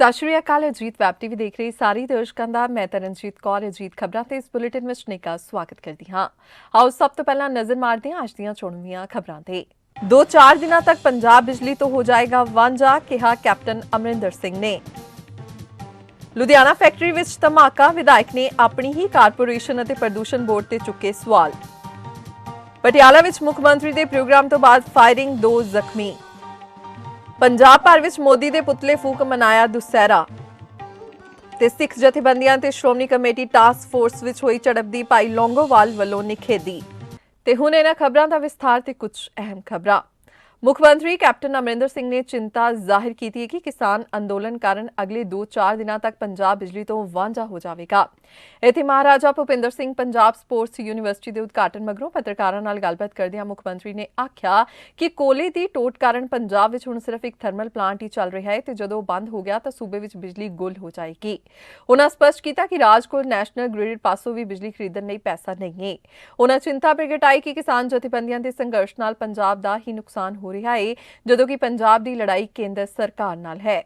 ਸਤਿ ਸ਼੍ਰੀ ਅਕਾਲ। Ajit web TV ਦੇਖ ਰਹੀ ਸਾਰੀ ਦਰਸ਼ਕਾਂ ਦਾ ਮੈਂ ਤਰਨਜੀਤ ਕੌਰ ਅਜੀਤ ਖਬਰਾਂ ਤੇ ਇਸ ਬੁਲੇਟਿਨ ਵਿੱਚ ਨਿੱਘਾ ਸਵਾਗਤ ਕਰਦੀ ਹਾਂ। ਆਓ ਸਭ ਤੋਂ ਪਹਿਲਾਂ ਨਜ਼ਰ ਮਾਰਦੇ ਹਾਂ ਅੱਜ ਦੀਆਂ ਚੁਣਵੀਆਂ ਖਬਰਾਂ ਤੇ। 2-4 ਦਿਨਾਂ ਤੱਕ ਪੰਜਾਬ ਬਿਜਲੀ ਤੋਂ ਹੋ ਜਾਏਗਾ ਵਾਂਝਾ, ਕਿਹਾ ਕੈਪਟਨ ਅਮਰਿੰਦਰ ਸਿੰਘ ਨੇ। ਲੁਧਿਆਣਾ ਫੈਕਟਰੀ ਵਿੱਚ ਧਮਾਕਾ, ਵਿਧਾਇਕ ਨੇ ਆਪਣੀ ਹੀ ਕਾਰਪੋਰੇਸ਼ਨ ਅਤੇ ਪ੍ਰਦੂਸ਼ਣ ਬੋਰਡ ਤੇ ਚੁੱਕੇ ਸਵਾਲ। ਪਟਿਆਲਾ ਵਿੱਚ ਮੁੱਖ ਮੰਤਰੀ ਦੇ ਪ੍ਰੋਗਰਾਮ ਤੋਂ ਬਾਅਦ ਫਾਇਰਿੰਗ, 2 ਜ਼ਖਮੀ। ਪੰਜਾਬ ਭਰ ਵਿੱਚ ਮੋਦੀ ਦੇ ਪੁਤਲੇ ਫੂਕ ਮਨਾਇਆ ਦੁਸਹਿਰਾ। ਤੇ ਸਿੱਖ ਜਥੇਬੰਦੀਆਂ ਤੇ ਸ਼੍ਰੋਮਣੀ ਕਮੇਟੀ ਟਾਸਕ ਫੋਰਸ ਵਿੱਚ ਹੋਈ ਝੜਪ ਦੀ ਭਾਈ ਲੌਂਗੋਵਾਲ ਵੱਲੋਂ ਨਿਖੇਧੀ। ਤੇ ਹੁਣ ਇਹਨਾਂ ਖਬਰਾਂ ਦਾ ਵਿਸਥਾਰ ਤੇ ਕੁਝ ਅਹਿਮ ਖਬਰਾਂ। ਮੁੱਖ ਮੰਤਰੀ ਕੈਪਟਨ ਅਮਰਿੰਦਰ ਸਿੰਘ ਨੇ ਚਿੰਤਾ ਜ਼ਾਹਿਰ ਕੀਤੀ ਹੈ ਕਿ ਕਿਸਾਨ ਅੰਦੋਲਨ ਕਾਰਨ ਅਗਲੇ 2-4 ਦਿਨਾਂ ਤੱਕ ਪੰਜਾਬ ਬਿਜਲੀ ਤੋਂ ਵਾਂਝਾ ਹੋ ਜਾਵੇਗਾ। ਇੱਥੇ ਮਹਾਰਾਜਾ ਭੁਪਿੰਦਰ ਸਿੰਘ ਪੰਜਾਬ ਸਪੋਰਟਸ ਯੂਨੀਵਰਸਿਟੀ ਦੇ ਉਦਘਾਟਨ ਮਗਰੋਂ ਪੱਤਰਕਾਰਾਂ ਨਾਲ ਗੱਲਬਾਤ ਕਰਦਿਆਂ ਮੁੱਖ ਮੰਤਰੀ ਨੇ ਆਖਿਆ ਕਿ ਕੋਲੇ ਦੀ ਟੋਟ ਕਾਰਨ ਪੰਜਾਬ ਵਿੱਚ ਹੁਣ ਸਿਰਫ ਇੱਕ ਥਰਮਲ ਪਲਾਂਟ ਹੀ ਚੱਲ ਰਿਹਾ ਹੈ ਤੇ ਜਦੋਂ ਬੰਦ ਹੋ ਗਿਆ ਤਾਂ ਸੂਬੇ ਵਿੱਚ ਬਿਜਲੀ ਗੁੱਲ ਹੋ ਜਾਏਗੀ। ਉਨ੍ਹਾਂ ਸਪਸ਼ਟ ਕੀਤਾ ਕਿ ਰਾਜ ਕੋਲ ਨੈਸ਼ਨਲ ਗ੍ਰਿਡ ਪਾਸੋਂ ਵੀ ਬਿਜਲੀ ਖਰੀਦਣ ਲਈ ਪੈਸਾ ਨਹੀਂ ਹੈ। ਉਨ੍ਹਾਂ ਚਿੰਤਾ ਪ੍ਰਗਟਾਈ ਕਿ ਕਿਸਾਨ ਜਥੇਬੰਦੀਆਂ ਦੇ ਸੰਘਰਸ਼ ਨਾਲ ਪੰਜਾਬ ਦਾ ਹੀ ਨੁਕਸਾਨ ਹੋ ਰਿਹਾ ਹੈ, ਜਦੋਂ ਕਿ ਪੰਜਾਬ ਦੀ ਲੜਾਈ ਕੇਂਦਰ ਸਰਕਾਰ ਨਾਲ ਹੈ।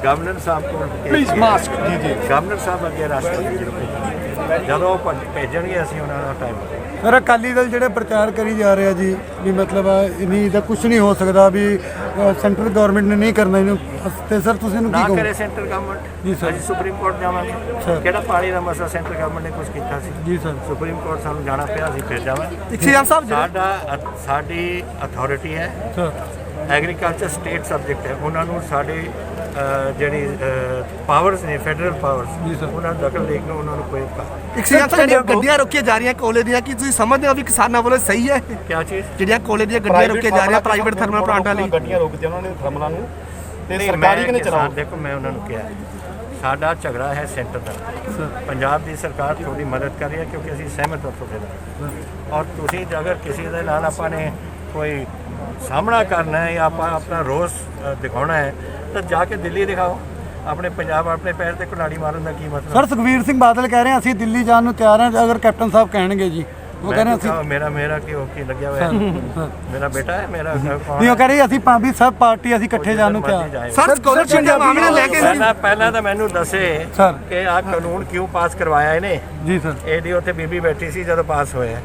ਗਵਰਨਰ ਸਾਹਿਬ ਕੋਲ ਪਲੀਜ਼ ਮਾਸਕ ਗਵਰਨਰ ਸਾਹਿਬ ਅੱਗੇ ਰਸਤੇ ਜਦੋਂ ਭੇਜਣਗੇ ਅਸੀਂ ਉਹਨਾਂ ਦਾ ਟਾਈਮ ਸਰ ਅਕਾਲੀ ਦਲ ਜਿਹੜੇ ਪ੍ਰਚਾਰ ਕਰੀ ਜਾ ਰਿਹਾ ਜੀ ਵੀ ਮਤਲਬ ਇਨੀ ਦਾ ਕੁਝ ਨਹੀਂ ਹੋ ਸਕਦਾ ਵੀ ਸੈਂਟਰਲ ਗਵਰਨਮੈਂਟ ਨੇ ਨਹੀਂ ਕਰਨਾ ਇਹਨੂੰ ਤੇ ਸਰ ਤੁਸੀਂ ਇਹਨੂੰ ਕੀ ਕਹੋਗੇ? ਨਾ ਕਰੇ ਸੈਂਟਰਲ ਗਵਰਨਮੈਂਟ ਜੀ ਸਰ, ਅਸੀਂ ਸੁਪਰੀਮ ਕੋਰਟ ਜਾਵਾਂਗੇ। ਕਿਹੜਾ ਪਾਣੀ ਦਾ ਮਸਲਾ ਸੈਂਟਰਲ ਗਵਰਨਮੈਂਟ ਨੇ ਕੁਝ ਕੀਤਾ ਸੀ ਜੀ ਸਰ, ਸੁਪਰੀਮ ਕੋਰਟ ਸਾਨੂੰ ਜਾਣਾ ਪਿਆ, ਅਸੀਂ ਫਿਰ ਜਾਵਾਂਗੇ। ਸੀਐਮ ਸਾਹਿਬ ਸਾਡੀ ਅਥਾਰਟੀ ਹੈ ਸਰ, ਐਗਰੀਕਲਚਰ ਸਟੇਟ ਸਬਜੈਕਟ ਹੈ, ਉਹਨਾਂ ਨੂੰ ਸਾਡੇ ਜਿਹੜੀ ਪਾਵਰਸ ਨੇ ਫੈਡਰਲ ਪਾਵਰਸ ਉਹਨਾਂ ਦਾ ਦਖਲ ਦੇਖਣਾ ਉਹਨਾਂ ਨੂੰ ਕੋਈ ਇੱਕ ਸੀਐਮ ਸਾਹਿਬ ਗੱਡੀਆਂ ਰੋਕੀਆਂ ਜਾ ਰਹੀਆਂ ਕੋਲੇ ਦੀਆਂ, ਕੀ ਤੁਸੀਂ ਸਮਝਦੇ ਹੋ ਵੀ ਕਿਸਾਨਾਂ ਵੱਲੋਂ ਸਹੀ ਹੈ ਕੀ ਚੀਜ਼? ਜਿਹੜੀਆਂ ਕੋਲੇ ਦੀਆਂ ਗੱਡੀਆਂ ਰੋਕੀਆਂ ਜਾ ਰਹੀਆਂ ਪ੍ਰਾਈਵੇਟ ਥਰਮਲ ਪਲਾਂਟਾਂ ਲਈ ਗੱਡੀਆਂ ਰੋਕਦੀਆਂ ਉਹਨਾਂ ਨੇ ਥਰਮਲਾਂ ਨੂੰ ਤੇ ਸਰਕਾਰੀ ਕਿਨੇ ਚਲਾਓ। ਦੇਖੋ ਮੈਂ ਉਹਨਾਂ ਨੂੰ ਕਿਹਾ ਸਾਡਾ ਝਗੜਾ ਹੈ ਸੈਂਟਰ ਦਾ। ਪੰਜਾਬ ਦੀ ਸਰਕਾਰ ਥੋੜੀ ਮਦਦ ਕਰ ਰਹੀ ਹੈ ਕਿਉਂਕਿ ਅਸੀਂ ਸਹਿਮਤ ਹਾਂ ਤੁਹਾਡੇ ਨਾਲ, ਔਰ ਤੁਸੀਂ ਅਗਰ ਕਿਸੇ ਦੇ ਨਾਲ ਆਪਾਂ ਨੇ ਕੋਈ ਸਾਹਮਣਾ ਕਰਨਾ ਹੈ ਜਾਂ ਆਪਾਂ ਆਪਣਾ ਰੋਸ ਦਿਖਾਉਣਾ ਹੈ ਤਾਂ ਜਾ ਕੇ ਦਿੱਲੀ ਦਿਖਾਓ। ਆਪਣੇ ਪੰਜਾਬ ਆਪਣੇ ਪੈਰ ਤੇ ਕੁਲਾੜੀ ਮਾਰਨ ਦਾ ਕੀ ਮਤਲਬ? ਸਰ ਸੁਖਬੀਰ ਸਿੰਘ ਬਾਦਲ ਕਹਿ ਰਹੇ ਅਸੀਂ ਦਿੱਲੀ ਜਾਣ ਨੂੰ ਤਿਆਰ ਹਾਂ ਅਗਰ ਕੈਪਟਨ ਸਾਹਿਬ ਕਹਿਣਗੇ ਜੀ। ਉਹ ਕਹਿੰਦੇ ਅਸੀਂ ਮੇਰਾ ਕੀ ਲੱਗਿਆ ਹੋਇਆ ਮੇਰਾ ਬੇਟਾ ਹੈ, ਮੇਰਾ ਨਹੀਂ ਉਹ ਕਹ ਰਹੇ ਅਸੀਂ ਵੀ ਸਭ ਪਾਰਟੀ ਅਸੀਂ ਇਕੱਠੇ ਜਾਣ ਨੂੰ ਤਿਆਰ। ਸਰ ਸਕਾਲਰਸ਼ਿਪ ਦਾ ਮਾਮਲਾ ਲੈ ਕੇ ਪਹਿਲਾਂ ਤਾਂ ਮੈਨੂੰ ਦੱਸੇ ਕਿ ਆਹ ਕਾਨੂੰਨ ਕਿਉਂ ਪਾਸ ਕਰਵਾਇਆ ਇਹਨੇ ਜੀ ਸਰ। ਇਹਦੀ ਉੱਥੇ ਬੀਬੀ ਬੈਠੀ ਸੀ ਜਦੋਂ ਪਾਸ ਹੋਇਆ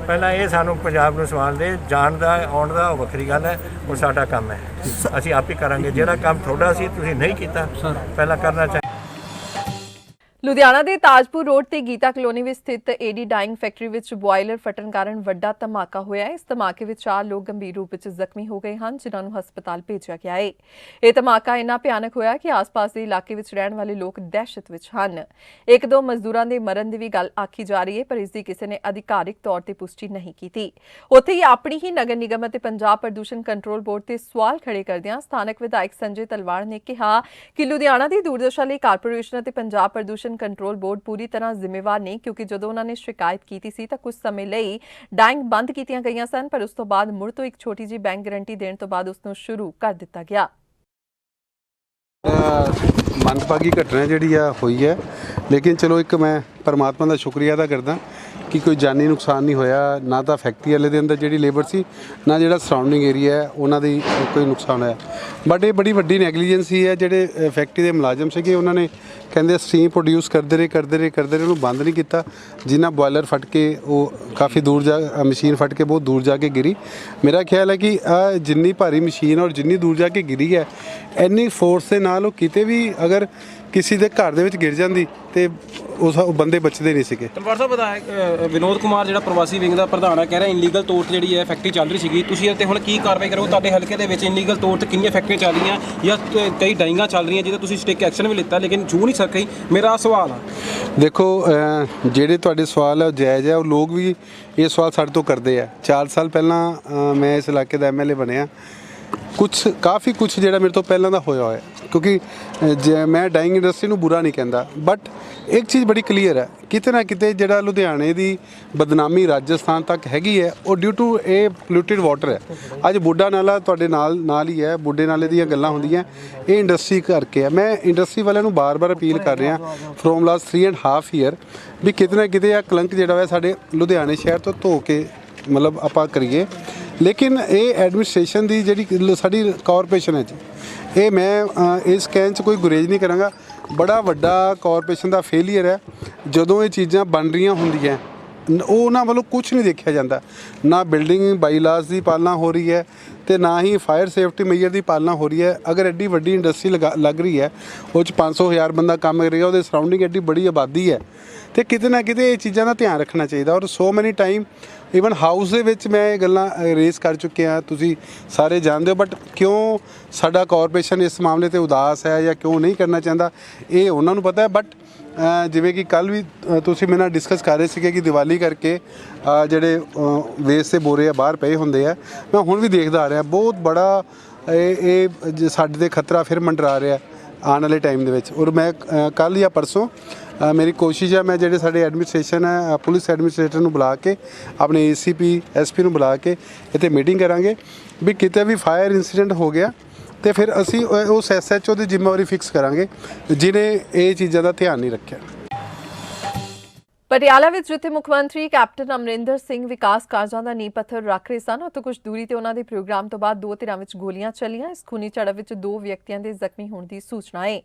ਪਹਿਲਾਂ ਇਹ ਸਾਨੂੰ ਪੰਜਾਬ ਨੂੰ ਸਵਾਲ ਦੇ ਜਾਣ ਦਾ ਆਉਣ ਦਾ ਉਹ ਵੱਖਰੀ ਗੱਲ ਹੈ, ਉਹ ਸਾਡਾ ਕੰਮ ਹੈ, ਅਸੀਂ ਆਪ ਹੀ ਕਰਾਂਗੇ। ਜਿਹੜਾ ਕੰਮ ਤੁਹਾਡਾ ਸੀ ਤੁਸੀਂ ਨਹੀਂ ਕੀਤਾ ਪਹਿਲਾਂ ਕਰਨਾ ਚਾਹੀਦਾ। ਲੁਧਿਆਣਾ ਦੇ ਤਾਜਪੁਰ ਰੋਡ ਤੇ ਗੀਤਾ ਕਲੋਨੀ ਵਿੱਚ ਸਥਿਤ ਏਡੀ ਡਾਈਂਗ ਫੈਕਟਰੀ ਵਿੱਚ ਬੋਇਲਰ ਫਟਣ ਕਾਰਨ ਵੱਡਾ ਧਮਾਕਾ ਹੋਇਆ ਹੈ। ਇਸ ਧਮਾਕੇ ਵਿੱਚ 4 ਲੋਕ ਗੰਭੀਰ ਰੂਪ ਵਿੱਚ ਜ਼ਖਮੀ ਹੋ ਗਏ ਹਨ, ਜਿਨ੍ਹਾਂ ਨੂੰ ਹਸਪਤਾਲ ਭੇਜਿਆ ਗਿਆ ਹੈ। ਇਹ ਧਮਾਕਾ ਇੰਨਾ ਭਿਆਨਕ ਹੋਇਆ ਕਿ ਆਸ-ਪਾਸ ਦੇ ਇਲਾਕੇ ਵਿੱਚ ਰਹਿਣ ਵਾਲੇ ਲੋਕ ਦਹਿਸ਼ਤ ਵਿੱਚ ਹਨ। 1-2 ਮਜ਼ਦੂਰਾਂ ਦੇ ਮਰਨ ਦੀ ਵੀ ਗੱਲ ਆਖੀ ਜਾ ਰਹੀ ਹੈ, ਪਰ ਇਸ ਦੀ ਕਿਸੇ ਨੇ ਅਧਿਕਾਰਿਕ ਤੌਰ ਤੇ ਪੁਸ਼ਟੀ ਨਹੀਂ ਕੀਤੀ। ਉੱਥੇ ਹੀ ਆਪਣੀ ਹੀ ਨਗਰ ਨਿਗਮ ਅਤੇ ਪੰਜਾਬ ਪ੍ਰਦੂਸ਼ਣ ਕੰਟਰੋਲ ਬੋਰਡ ਤੇ ਸਵਾਲ ਖੜੇ ਕਰਦਿਆਂ ਸਥਾਨਕ ਵਿਧਾਇਕ ਸੰਜੇ ਤਲਵਾੜ ਨੇ ਕਿਹਾ ਕਿ ਲੁਧਿਆਣਾ ਦੀ ਦੁਰਦਸ਼ਾ ਲਈ ਕਾਰਪੋਰੇਸ਼ਨ ਅਤੇ ਪੰਜਾਬ ਪ੍ਰਦੂਸ਼ਣ ਕੰਟਰੋਲ ਬੋਰਡ ਪੂਰੀ ਤਰ੍ਹਾਂ ਜ਼ਿੰਮੇਵਾਰ ਨਹੀਂ, ਕਿਉਂਕਿ ਜਦੋਂ ਉਹਨਾਂ ਨੇ ਸ਼ਿਕਾਇਤ ਕੀਤੀ ਸੀ ਤਾਂ ਕੁਝ ਸਮੇਂ ਲਈ ਡਾਈਂਗ ਬੰਦ ਕੀਤੀਆਂ ਗਈਆਂ ਸਨ, ਪਰ ਉਸ ਤੋਂ ਬਾਅਦ ਮੁੜ ਤੋਂ ਇੱਕ ਛੋਟੀ ਜਿਹੀ ਬੈਂਕ ਗਰੰਟੀ ਦੇਣ ਤੋਂ ਬਾਅਦ ਉਸ ਨੂੰ ਸ਼ੁਰੂ ਕਰ ਦਿੱਤਾ ਗਿਆ। ਮੰਦਭਾਗੀ ਘਟਨਾ ਜਿਹੜੀ ਆ ਹੋਈ ਹੈ, ਲੇਕਿਨ ਚਲੋ ਇੱਕ ਮੈਂ ਪਰਮਾਤਮਾ ਦਾ ਸ਼ੁਕਰੀਆ ਅਦਾ ਕਰਦਾ ਕਿ ਕੋਈ ਜਾਨੀ ਨੁਕਸਾਨ ਨਹੀਂ ਹੋਇਆ, ਨਾ ਤਾਂ ਫੈਕਟਰੀ ਵਾਲੇ ਦੇ ਅੰਦਰ ਜਿਹੜੀ ਲੇਬਰ ਸੀ ਨਾ ਜਿਹੜਾ ਸਰਾਊਂਡਿੰਗ ਏਰੀਆ ਹੈ ਉਹਨਾਂ ਦੀ ਕੋਈ ਨੁਕਸਾਨ ਹੋਇਆ। ਬਟ ਇਹ ਬੜੀ ਵੱਡੀ ਨੈਗਲੀਜੈਂਸੀ ਹੈ। ਜਿਹੜੇ ਫੈਕਟਰੀ ਦੇ ਮੁਲਾਜ਼ਮ ਸੀਗੇ ਉਹਨਾਂ ਨੇ ਕਹਿੰਦੇ ਸਟੀਮ ਪ੍ਰੋਡਿਊਸ ਕਰਦੇ ਰਹੇ ਉਹਨੂੰ ਬੰਦ ਨਹੀਂ ਕੀਤਾ, ਜਿੰਨਾ ਬੋਇਲਰ ਫਟ ਕੇ ਉਹ ਕਾਫੀ ਦੂਰ ਮਸ਼ੀਨ ਫਟ ਕੇ ਬਹੁਤ ਦੂਰ ਜਾ ਕੇ ਗਿਰੀ। ਮੇਰਾ ਖਿਆਲ ਹੈ ਕਿ ਜਿੰਨੀ ਭਾਰੀ ਮਸ਼ੀਨ ਔਰ ਜਿੰਨੀ ਦੂਰ ਜਾ ਕੇ ਗਿਰੀ ਹੈ ਇੰਨੀ ਫੋਰਸ ਦੇ ਨਾਲ ਉਹ ਕਿਤੇ ਵੀ ਅਗਰ ਕਿਸੇ ਦੇ ਘਰ ਦੇ ਵਿੱਚ ਗਿਰ ਜਾਂਦੀ ਤੇ ਉਹ ਬੰਦੇ ਬਚਦੇ ਨਹੀਂ ਸੀਗੇ। ਤਲਵਾੜ ਸਾਹਿਬ ਵਿਧਾਇਕ ਵਿਨੋਦ ਕੁਮਾਰ ਜਿਹੜਾ ਪ੍ਰਵਾਸੀ ਵਿੰਗ ਦਾ ਪ੍ਰਧਾਨ ਹੈ ਕਹਿ ਰਿਹਾ ਇਨਲੀਗਲ ਤੌਰ ਤੇ ਜਿਹੜੀ ਹੈ ਫੈਕਟਰੀ ਚੱਲ ਰਹੀ ਸੀਗੀ, ਤੁਸੀਂ ਤੇ ਹੁਣ ਕੀ ਕਾਰਵਾਈ ਕਰੋ? ਤੁਹਾਡੇ ਹਲਕੇ ਦੇ ਵਿੱਚ ਇਨਲੀਗਲ ਤੌਰ ਤੇ ਕਿੰਨੀਆਂ ਫੈਕਟਰੀਆਂ ਚੱਲ ਰਹੀਆਂ ਜਾਂ ਕਈ ਡਾਈਂਗਾਂ ਚੱਲ ਰਹੀਆਂ ਜਿਹਦੇ ਤੁਸੀਂ ਸਟਿਕ ਐਕਸ਼ਨ ਵੀ ਲਿੱਤਾ ਲੇਕਿਨ ਜੂ ਨਹੀਂ ਸਕੀ? ਮੇਰਾ ਸਵਾਲ ਆ ਦੇਖੋ ਜਿਹੜੇ ਤੁਹਾਡੇ ਸਵਾਲ ਹੈ ਜਾਇਜ਼ ਹੈ, ਉਹ ਲੋਕ ਵੀ ਇਹ ਸਵਾਲ ਸਾਡੇ ਤੋਂ ਕਰਦੇ ਆ। 4 ਸਾਲ ਪਹਿਲਾਂ ਮੈਂ ਇਸ ਇਲਾਕੇ ਦਾ MLA ਬਣਿਆ, ਕਾਫੀ ਕੁਛ ਜਿਹੜਾ ਮੇਰੇ ਤੋਂ ਪਹਿਲਾਂ ਦਾ ਹੋਇਆ ਕਿਉਂਕਿ ਮੈਂ ਡਾਈਂਗ ਇੰਡਸਟਰੀ ਨੂੰ ਬੁਰਾ ਨਹੀਂ ਕਹਿੰਦਾ, ਬਟ ਇੱਕ ਚੀਜ਼ ਬੜੀ ਕਲੀਅਰ ਹੈ ਕਿਤੇ ਨਾ ਕਿਤੇ ਜਿਹੜਾ ਲੁਧਿਆਣੇ ਦੀ ਬਦਨਾਮੀ ਰਾਜਸਥਾਨ ਤੱਕ ਹੈਗੀ ਹੈ ਉਹ ਡਿਊ ਟੂ ਇਹ ਪੋਲਿਊਟਿਡ ਵਾਟਰ ਹੈ। ਅੱਜ ਬੁੱਢਾ ਨਾਲਾ ਤੁਹਾਡੇ ਨਾਲ ਹੀ ਹੈ, ਬੁੱਢੇ ਨਾਲੇ ਦੀਆਂ ਗੱਲਾਂ ਹੁੰਦੀਆਂ, ਇਹ ਇੰਡਸਟਰੀ ਕਰਕੇ ਹੈ। ਮੈਂ ਇੰਡਸਟਰੀ ਵਾਲਿਆਂ ਨੂੰ ਬਾਰ-ਬਾਰ ਅਪੀਲ ਕਰ ਰਿਹਾ ਫਰੋਮ ਲਾਸਟ 3.5 ਈਅਰ ਵੀ ਕਿਤੇ ਨਾ ਕਿਤੇ ਆ ਕਲੰਕ ਜਿਹੜਾ ਹੋਇਆ ਸਾਡੇ ਲੁਧਿਆਣੇ ਸ਼ਹਿਰ ਤੋਂ ਧੋ ਕੇ ਮਤਲਬ ਆਪਾਂ ਕਰੀਏ। ਲੇਕਿਨ ਇਹ ਐਡਮਿਨਿਸਟ੍ਰੇਸ਼ਨ ਦੀ ਜਿਹੜੀ ਸਾਡੀ ਕਾਰਪੋਰੇਸ਼ਨ ਹੈ ਜੀ, ਇਹ ਮੈਂ ਇਸ ਕਹਿਣ 'ਚ ਕੋਈ ਗੁਰੇਜ਼ ਨਹੀਂ ਕਰਾਂਗਾ, ਬੜਾ ਵੱਡਾ ਕਾਰਪੋਰੇਸ਼ਨ ਦਾ ਫੇਲੀਅਰ ਹੈ। ਜਦੋਂ ਇਹ ਚੀਜ਼ਾਂ ਬਣ ਰਹੀਆਂ ਹੁੰਦੀਆਂ ਉਹ ਉਹਨਾਂ ਵੱਲੋਂ ਕੁਝ ਨਹੀਂ ਦੇਖਿਆ ਜਾਂਦਾ, ਨਾ ਬਿਲਡਿੰਗ ਬਾਈਲਾਸ ਦੀ ਪਾਲਣਾ ਹੋ ਰਹੀ ਹੈ ਤੇ ਨਾ ਹੀ ਫਾਇਰ ਸੇਫਟੀ ਮੇਜਰ ਦੀ ਪਾਲਣਾ ਹੋ ਰਹੀ ਹੈ। ਅਗਰ ਐਡੀ ਵੱਡੀ ਇੰਡਸਟਰੀ ਲੱਗ ਰਹੀ ਹੈ, ਉਹ 'ਚ 500,000 ਬੰਦਾ ਕੰਮ ਕਰ ਰਿਹਾ, ਉਹਦੇ ਸਰਾਊਂਡਿੰਗ ਐਡੀ ਬੜੀ ਆਬਾਦੀ ਹੈ, ਤੇ ਕਿਤੇ ਨਾ ਕਿਤੇ ਇਹ ਚੀਜ਼ਾਂ ਦਾ ਧਿਆਨ ਰੱਖਣਾ ਚਾਹੀਦਾ। ਔਰ ਸੋ ਮੈਨੀ ਟਾਈਮ ਈਵਨ ਹਾਊਸ ਦੇ ਵਿੱਚ ਮੈਂ ਇਹ ਗੱਲਾਂ ਰੇਸ ਕਰ ਚੁੱਕਿਆ, ਤੁਸੀਂ ਸਾਰੇ ਜਾਣਦੇ ਹੋ। ਬਟ ਕਿਉਂ ਸਾਡਾ ਕਾਰਪੋਰੇਸ਼ਨ ਇਸ ਮਾਮਲੇ 'ਤੇ ਉਦਾਸ ਹੈ ਜਾਂ ਕਿਉਂ ਨਹੀਂ ਕਰਨਾ ਚਾਹੁੰਦਾ, ਇਹ ਉਹਨਾਂ ਨੂੰ ਪਤਾ ਹੈ। ਬਟ ਜਿਵੇਂ ਕਿ ਕੱਲ੍ਹ ਵੀ ਤੁਸੀਂ ਮੇਰੇ ਨਾਲ ਡਿਸਕਸ ਕਰ ਰਹੇ ਸੀਗੇ ਕਿ ਦੀਵਾਲੀ ਕਰਕੇ ਜਿਹੜੇ ਵੇਸਟ ਦੇ ਬੋਰੇ ਆ ਬਾਹਰ ਪਏ ਹੁੰਦੇ ਆ, ਮੈਂ ਹੁਣ ਵੀ ਦੇਖਦਾ ਆ ਰਿਹਾ, ਬਹੁਤ ਬੜਾ ਇਹ ਸਾਡੇ 'ਤੇ ਖਤਰਾ ਫਿਰ ਮੰਡਰਾ ਰਿਹਾ ਆਉਣ ਵਾਲੇ ਟਾਈਮ ਦੇ ਵਿੱਚ। ਔਰ ਮੈਂ ਕੱਲ੍ਹ ਜਾਂ ਪਰਸੋਂ ਮੇਰੀ ਕੋਸ਼ਿਸ਼ ਹੈ, ਮੈਂ ਜਿਹੜੇ ਸਾਡੇ ਐਡਮਿਨਿਸਟ੍ਰੇਸ਼ਨ ਹੈ, ਪੁਲਿਸ ਐਡਮਿਨਿਸਟ੍ਰੇਟਰ ਨੂੰ ਬੁਲਾ ਕੇ, ਆਪਣੇ ACP SP ਨੂੰ ਬੁਲਾ ਕੇ ਇੱਥੇ ਮੀਟਿੰਗ ਕਰਾਂਗੇ ਵੀ ਕਿਤੇ ਵੀ ਫਾਇਰ ਇਨਸੀਡੈਂਟ ਹੋ ਗਿਆ ਤੇ ਫਿਰ ਅਸੀਂ ਉਸ SHO ਦੀ ਜ਼ਿੰਮੇਵਾਰੀ ਫਿਕਸ ਕਰਾਂਗੇ ਜਿਹਨੇ ਇਹ ਚੀਜ਼ਾਂ ਦਾ ਧਿਆਨ ਨਹੀਂ ਰੱਖਿਆ। ਪਟਿਆਲਾ ਵਿੱਚ ਜਿੱਥੇ ਮੁੱਖ ਮੰਤਰੀ ਕੈਪਟਨ ਅਮਰਿੰਦਰ ਸਿੰਘ ਵਿਕਾਸ ਕਾਰਜਾਂ ਦਾ ਨੀਂਹ ਪੱਥਰ ਰੱਖ ਰਹੇ ਸਨ, ਉੱਥੇ ਕੁਝ ਦੂਰੀ ਤੇ ਉਹਨਾਂ ਦੇ ਪ੍ਰੋਗਰਾਮ ਤੋਂ ਬਾਅਦ ਦੋ ਧਿਰਾਂ ਵਿੱਚ ਗੋਲੀਆਂ ਚੱਲੀਆਂ। ਇਸ ਖੂਨੀ ਝੜਪ ਵਿੱਚ 2 ਵਿਅਕਤੀਆਂ ਦੇ ਜ਼ਖਮੀ ਹੋਣ ਦੀ ਸੂਚਨਾ ਹੈ।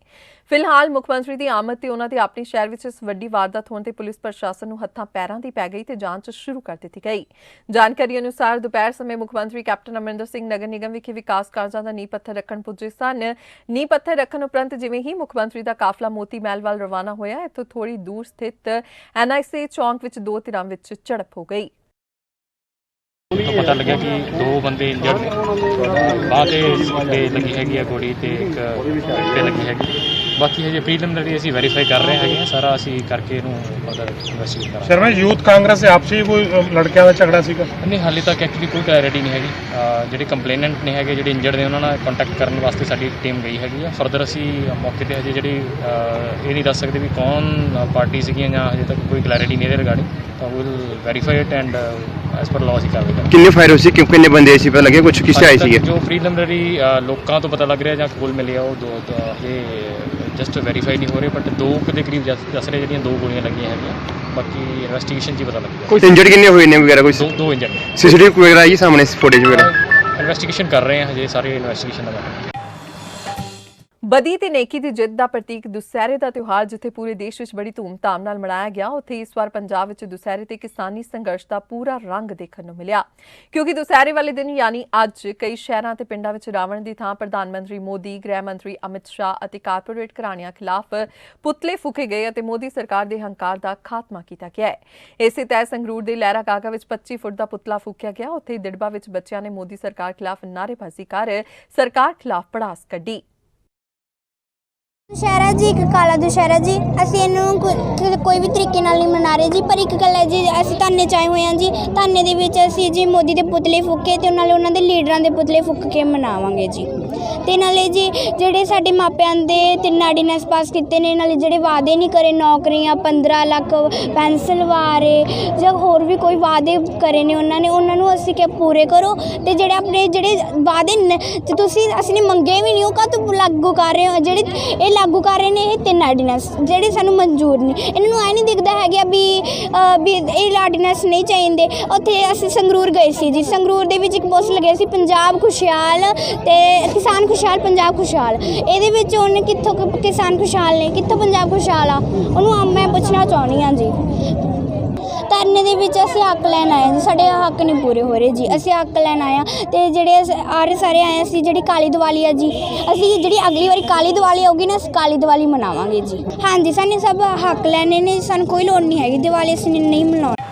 ਫਿਲਹਾਲ ਮੁੱਖ ਮੰਤਰੀ ਦੀ ਆਮਦ ਤੇ ਉਹਨਾਂ ਦੇ ਆਪਣੇ ਸ਼ਹਿਰ ਵਿੱਚ ਇਸ ਵੱਡੀ ਵਾਰਦਾਤ ਹੋਣ ਤੇ ਪੁਲਿਸ ਪ੍ਰਸ਼ਾਸਨ ਨੂੰ ਹੱਥਾਂ ਪੈਰਾਂ ਦੀ ਪੈ ਗਈ ਤੇ ਜਾਂਚ ਸ਼ੁਰੂ ਕਰ ਦਿੱਤੀ ਗਈ। ਜਾਣਕਾਰੀ ਅਨੁਸਾਰ ਦੁਪਹਿਰ ਸਮੇਂ ਮੁੱਖ ਮੰਤਰੀ ਕੈਪਟਨ ਅਮਰਿੰਦਰ ਸਿੰਘ ਨਗਰ ਨਿਗਮ ਵਿਖੇ ਵਿਕਾਸ ਕਾਰਜਾਂ ਦਾ ਨੀਂਹ ਪੱਥਰ ਰੱਖਣ ਪੁੱਜੇ ਸਨ। ਨੀਂਹ ਪੱਥਰ ਰੱਖਣ ਉਪਰੰਤ ਜਿਵੇਂ ਹੀ ਮੁੱਖ ਮੰਤਰੀ ਦਾ ਕਾਫਲਾ ਮੋਤੀ ਮਹਿਲ ਵੱਲ ਰਵਾਨਾ ਹੋਇਆ, ਇੱਥੋਂ ਥੋੜੀ ਦੂਰ ਸਥਿਤ NIC ਚੌਂਕ ਵਿੱਚ 2 ਧਿਰਾਂ ਵਿੱਚ ਝੜਪ ਹੋ ਗਈ। ਪਤਾ ਲੱਗਿਆ ਕਿ 2 ਬੰਦੇ ਇੰਜਰਡ ਨੇ, ਬਾਂਹ ਤੇ ਲੱਗੀ ਹੈਗੀ ਆ ਗੋਲੀ ਤੇ ਇੱਕ ਤੇ ਲੱਗੀ ਹੈਗੀ। ਬਾਕੀ ਹਜੇ ਪ੍ਰੀਲਿਮਿਨਰੀ ਅਸੀਂ ਵੈਰੀਫਾਈ ਕਰ ਰਹੇ ਹੈਗੇ ਆ, ਸਾਰਾ ਅਸੀਂ ਕਰਕੇ ਇਹਨੂੰ ਇਨਵੈਸਟੀਗੇਟ ਕਰਾਂਗੇ। ਸ਼ਰਮਾ ਯੂਥ ਕਾਂਗਰਸ ਦੇ ਆਪਸੀ ਕੋਈ ਲੜਕਿਆਂ ਦਾ ਝਗੜਾ ਸੀਗਾ? ਨਹੀਂ, ਹਾਲੇ ਤੱਕ ਐਕਚੁਅਲੀ ਕੋਈ ਕਲੈਰਿਟੀ ਨਹੀਂ ਹੈਗੀ। ਜਿਹੜੇ ਕੰਪਲੇਨੈਂਟ ਨੇ ਹੈਗੇ, ਜਿਹੜੇ ਇੰਜਰਡ ਨੇ, ਉਹਨਾਂ ਨਾਲ ਕੰਟੈਕਟ ਕਰਨ ਵਾਸਤੇ ਸਾਡੀ ਟੀਮ ਗਈ ਹੈਗੀ ਆ। ਫਰਦਰ ਅਸੀਂ ਮੌਕੇ ਤੇ ਹਜੇ ਜਿਹੜੀ ਇਹ ਨਹੀਂ ਦੱਸ ਸਕਦੇ ਵੀ ਕੌਣ ਪਾਰਟੀ ਸੀਗੀਆਂ ਜਾਂ ਹਜੇ ਤੱਕ ਕੋਈ ਕਲੈਰਿਟੀ ਨਹੀਂ ਇਹਦੇ ਰਿਗਾਰਡਿੰਗ, ਤਾਂ will verify it and as per law ਅਸੀਂ ਕਾਰਵਾਈ ਕਰਾਂਗੇ। ਕਿੰਨੇ ਫਾਇਰ ਹੋਏ ਸੀ, ਕਿੰਨੇ ਬੰਦੇ ਸੀ, ਪਤਾ ਲੱਗਿਆ ਕੁਝ ਕਿਸ ਆਏ ਸੀਗੇ? ਜੋ ਪ੍ਰੀਲਿਮਿਨਰੀ ਲੋਕਾਂ ਤੋਂ ਪਤਾ ਲੱਗ ਰਿਹਾ ਜਾਂ ਕੋਲ ਮਿਲਿਆ ਉਹ 2 ਹਜੇ ਜਸਟ ਵੈਰੀਫਾਈ ਨਹੀਂ ਹੋ ਰਹੇ, ਬਟ 2 ਦੇ ਕਰੀਬ ਦੱਸ ਰਹੇ ਜਿਹੜੀਆਂ 2 ਗੋਲੀਆਂ ਲੱਗੀਆਂ ਹੈਗੀਆਂ। ਬਾਕੀ ਇਨਵੈਸਟੀਗੇਸ਼ਨ 'ਚ ਹੀ ਪਤਾ ਲੱਗੇਗਾ। ਕੋਈ ਇੰਜਰਡ ਕਿੰਨੇ ਹੋਏ ਨੇ ਵਗੈਰਾ? ਕੋਈ 2 ਇੰਜਰਡ। CCTV ਵਗੈਰਾ ਆਈ ਸਾਹਮਣੇ, ਫੁਟੇਜ ਵਗੈਰਾ? ਇਨਵੈਸਟੀਗੇਸ਼ਨ ਕਰ ਰਹੇ ਹਾਂ ਹਜੇ, ਸਾਰੇ ਇਨਵੈਸਟੀਗੇਸ਼ਨ ਦਾ। ਬਦੀ ਤੇ ਨੇਕੀ ਦੀ ਜਿੱਤ ਦਾ ਪ੍ਰਤੀਕ ਦੁਸਹਿਰੇ ਦਾ ਤਿਉਹਾਰ ਜਿੱਥੇ ਪੂਰੇ ਦੇਸ਼ ਵਿੱਚ ਬੜੀ ਧੂਮਧਾਮ ਨਾਲ ਮਨਾਇਆ ਗਿਆ, ਉੱਥੇ ਇਸ ਵਾਰ ਪੰਜਾਬ ਵਿੱਚ ਦੁਸਹਿਰੇ ਤੇ ਕਿਸਾਨੀ ਸੰਘਰਸ਼ ਦਾ ਪੂਰਾ ਰੰਗ ਦੇਖਣ ਨੂੰ ਮਿਲਿਆ। ਕਿਉਂਕਿ ਦੁਸਹਿਰੇ ਵਾਲੇ ਦਿਨ ਯਾਨੀ ਅੱਜ ਕਈ ਸ਼ਹਿਰਾਂ ਤੇ ਪਿੰਡਾਂ ਵਿੱਚ ਰਾਵਣ ਦੀ ਥਾਂ ਪ੍ਰਧਾਨ ਮੰਤਰੀ ਮੋਦੀ, ਗ੍ਰਹਿ ਮੰਤਰੀ ਅਮਿਤ ਸ਼ਾਹ ਅਤੇ ਕਾਰਪੋਰੇਟ ਘਰਾਣਿਆਂ ਖਿਲਾਫ ਪੁਤਲੇ ਫੂਕੇ ਗਏ ਅਤੇ ਮੋਦੀ ਸਰਕਾਰ ਦੇ ਹੰਕਾਰ ਦਾ ਖਾਤਮਾ ਕੀਤਾ ਗਿਆ ਹੈ। ਇਸੇ ਤਹਿ ਸੰਗਰੂਰ ਦੇ ਲਹਿਰਾ ਗਾਗਾ ਵਿੱਚ 25 ਫੁੱਟ ਦਾ ਪੁਤਲਾ ਫੂਕਿਆ ਗਿਆ। ਉੱਥੇ ਦਿੜਬਾ ਵਿੱਚ ਬੱਚਿਆਂ ਨੇ ਮੋਦੀ ਸਰਕਾਰ ਖਿਲਾਫ ਨਾਅਰੇਬਾਜ਼ੀ ਕਰ ਸਰਕਾਰ ਖਿਲਾਫ ਪੜਾਸ ਕੱਢੀ। ਦੁਸਹਿਰਾ ਜੀ ਇੱਕ ਕਾਲਾ ਦੁਸਹਿਰਾ ਜੀ, ਅਸੀਂ ਇਹਨੂੰ ਕੋਈ ਵੀ ਤਰੀਕੇ ਨਾਲ ਨਹੀਂ ਮਨਾ ਰਹੇ ਜੀ, ਪਰ ਇੱਕ ਗੱਲ ਹੈ ਜੀ, ਅਸੀਂ ਧਰਨੇ 'ਚ ਆਏ ਹੋਏ ਹਾਂ ਜੀ। ਧਰਨੇ ਦੇ ਵਿੱਚ ਅਸੀਂ ਜੀ ਮੋਦੀ ਦੇ ਪੁਤਲੇ ਫੂਕੇ ਤੇ ਨਾਲੇ ਉਹਨਾਂ ਦੇ ਲੀਡਰਾਂ ਦੇ ਪੁਤਲੇ ਫੂਕ ਕੇ ਮਨਾਵਾਂਗੇ ਜੀ। ਤੇ ਨਾਲੇ ਜੀ ਜਿਹੜੇ ਸਾਡੇ ਮਾਪਿਆਂ ਦੇ 3 ਆਰਡੀਨੈਂਸ ਪਾਸ ਕੀਤੇ ਨੇ, ਨਾਲੇ ਜਿਹੜੇ ਵਾਅਦੇ ਨਹੀਂ ਕਰੇ, ਨੌਕਰੀਆਂ 15 ਲੱਖ ਪੈਨਸ਼ਨ ਵਾਰੇ ਜਾਂ ਹੋਰ ਵੀ ਕੋਈ ਵਾਅਦੇ ਕਰੇ ਨੇ ਉਹਨਾਂ ਨੂੰ ਅਸੀਂ ਕਿ ਪੂਰੇ ਕਰੋ। ਤੇ ਜਿਹੜੇ ਆਪਣੇ ਜਿਹੜੇ ਵਾਅਦੇ ਤੁਸੀਂ ਅਸੀਂ ਨੇ ਮੰਗੇ ਵੀ ਨਹੀਂ, ਉਹ ਕਾਹਤੋਂ ਲਾਗੂ ਕਰ ਰਹੇ ਹੋ? ਜਿਹੜੇ ਇਹ ਲਾਗੂ ਕਰ ਰਹੇ ਨੇ ਇਹ 3 ਆਰਡੀਨੈਂਸ ਜਿਹੜੇ ਸਾਨੂੰ ਮਨਜ਼ੂਰ ਨਹੀਂ, ਇਹਨਾਂ ਨੂੰ ਐ ਨਹੀਂ ਦਿਖਦਾ ਹੈਗਾ ਵੀ ਇਹ ਆਰਡੀਨੈਂਸ ਨਹੀਂ ਚਾਹੀਦੇ। ਉੱਥੇ ਅਸੀਂ ਸੰਗਰੂਰ ਗਏ ਸੀ ਜੀ, ਸੰਗਰੂਰ ਦੇ ਵਿੱਚ ਇੱਕ ਪੋਸਟ ਲੱਗਿਆ ਸੀ ਪੰਜਾਬ ਖੁਸ਼ਹਾਲ ਤੇ ਕਿਸਾਨ ਖੁਸ਼ਹਾਲ ਪੰਜਾਬ ਖੁਸ਼ਹਾਲ। ਇਹਦੇ ਵਿੱਚ ਉਹਨੇ ਕਿੱਥੋਂ ਕਿਸਾਨ ਖੁਸ਼ਹਾਲ ਨੇ, ਕਿੱਥੋਂ ਪੰਜਾਬ ਖੁਸ਼ਹਾਲ ਆ? ਉਹਨੂੰ ਮੈਂ ਪੁੱਛਣਾ ਚਾਹੁੰਦੀ ਹਾਂ ਜੀ। ਧਰਨੇ ਦੇ ਵਿੱਚ ਅਸੀਂ ਹੱਕ ਲੈਣ ਆਏ ਜੀ, ਸਾਡੇ ਹੱਕ ਨਹੀਂ ਪੂਰੇ ਹੋ ਰਹੇ ਜੀ, ਅਸੀਂ ਹੱਕ ਲੈਣ ਆਏ ਹਾਂ। ਤੇ ਜਿਹੜੇ ਸਾਰੇ ਆਏ ਅਸੀਂ ਜਿਹੜੀ ਕਾਲੀ ਦੀਵਾਲੀ ਆ ਜੀ, ਅਸੀਂ ਜਿਹੜੀ ਅਗਲੀ ਵਾਰੀ ਕਾਲੀ ਦੀਵਾਲੀ ਆਊਗੀ ਨਾ, ਅਸੀਂ ਕਾਲੀ ਦੀਵਾਲੀ ਮਨਾਵਾਂਗੇ ਜੀ। ਹਾਂਜੀ, ਸਾਨੂੰ ਸਭ ਹੱਕ ਲੈਣੇ ਨੇ, ਸਾਨੂੰ ਕੋਈ ਲੋੜ ਨਹੀਂ ਹੈਗੀ ਦੀਵਾਲੀ ਅਸੀਂ ਨਹੀਂ ਮਨਾਉਣੀ।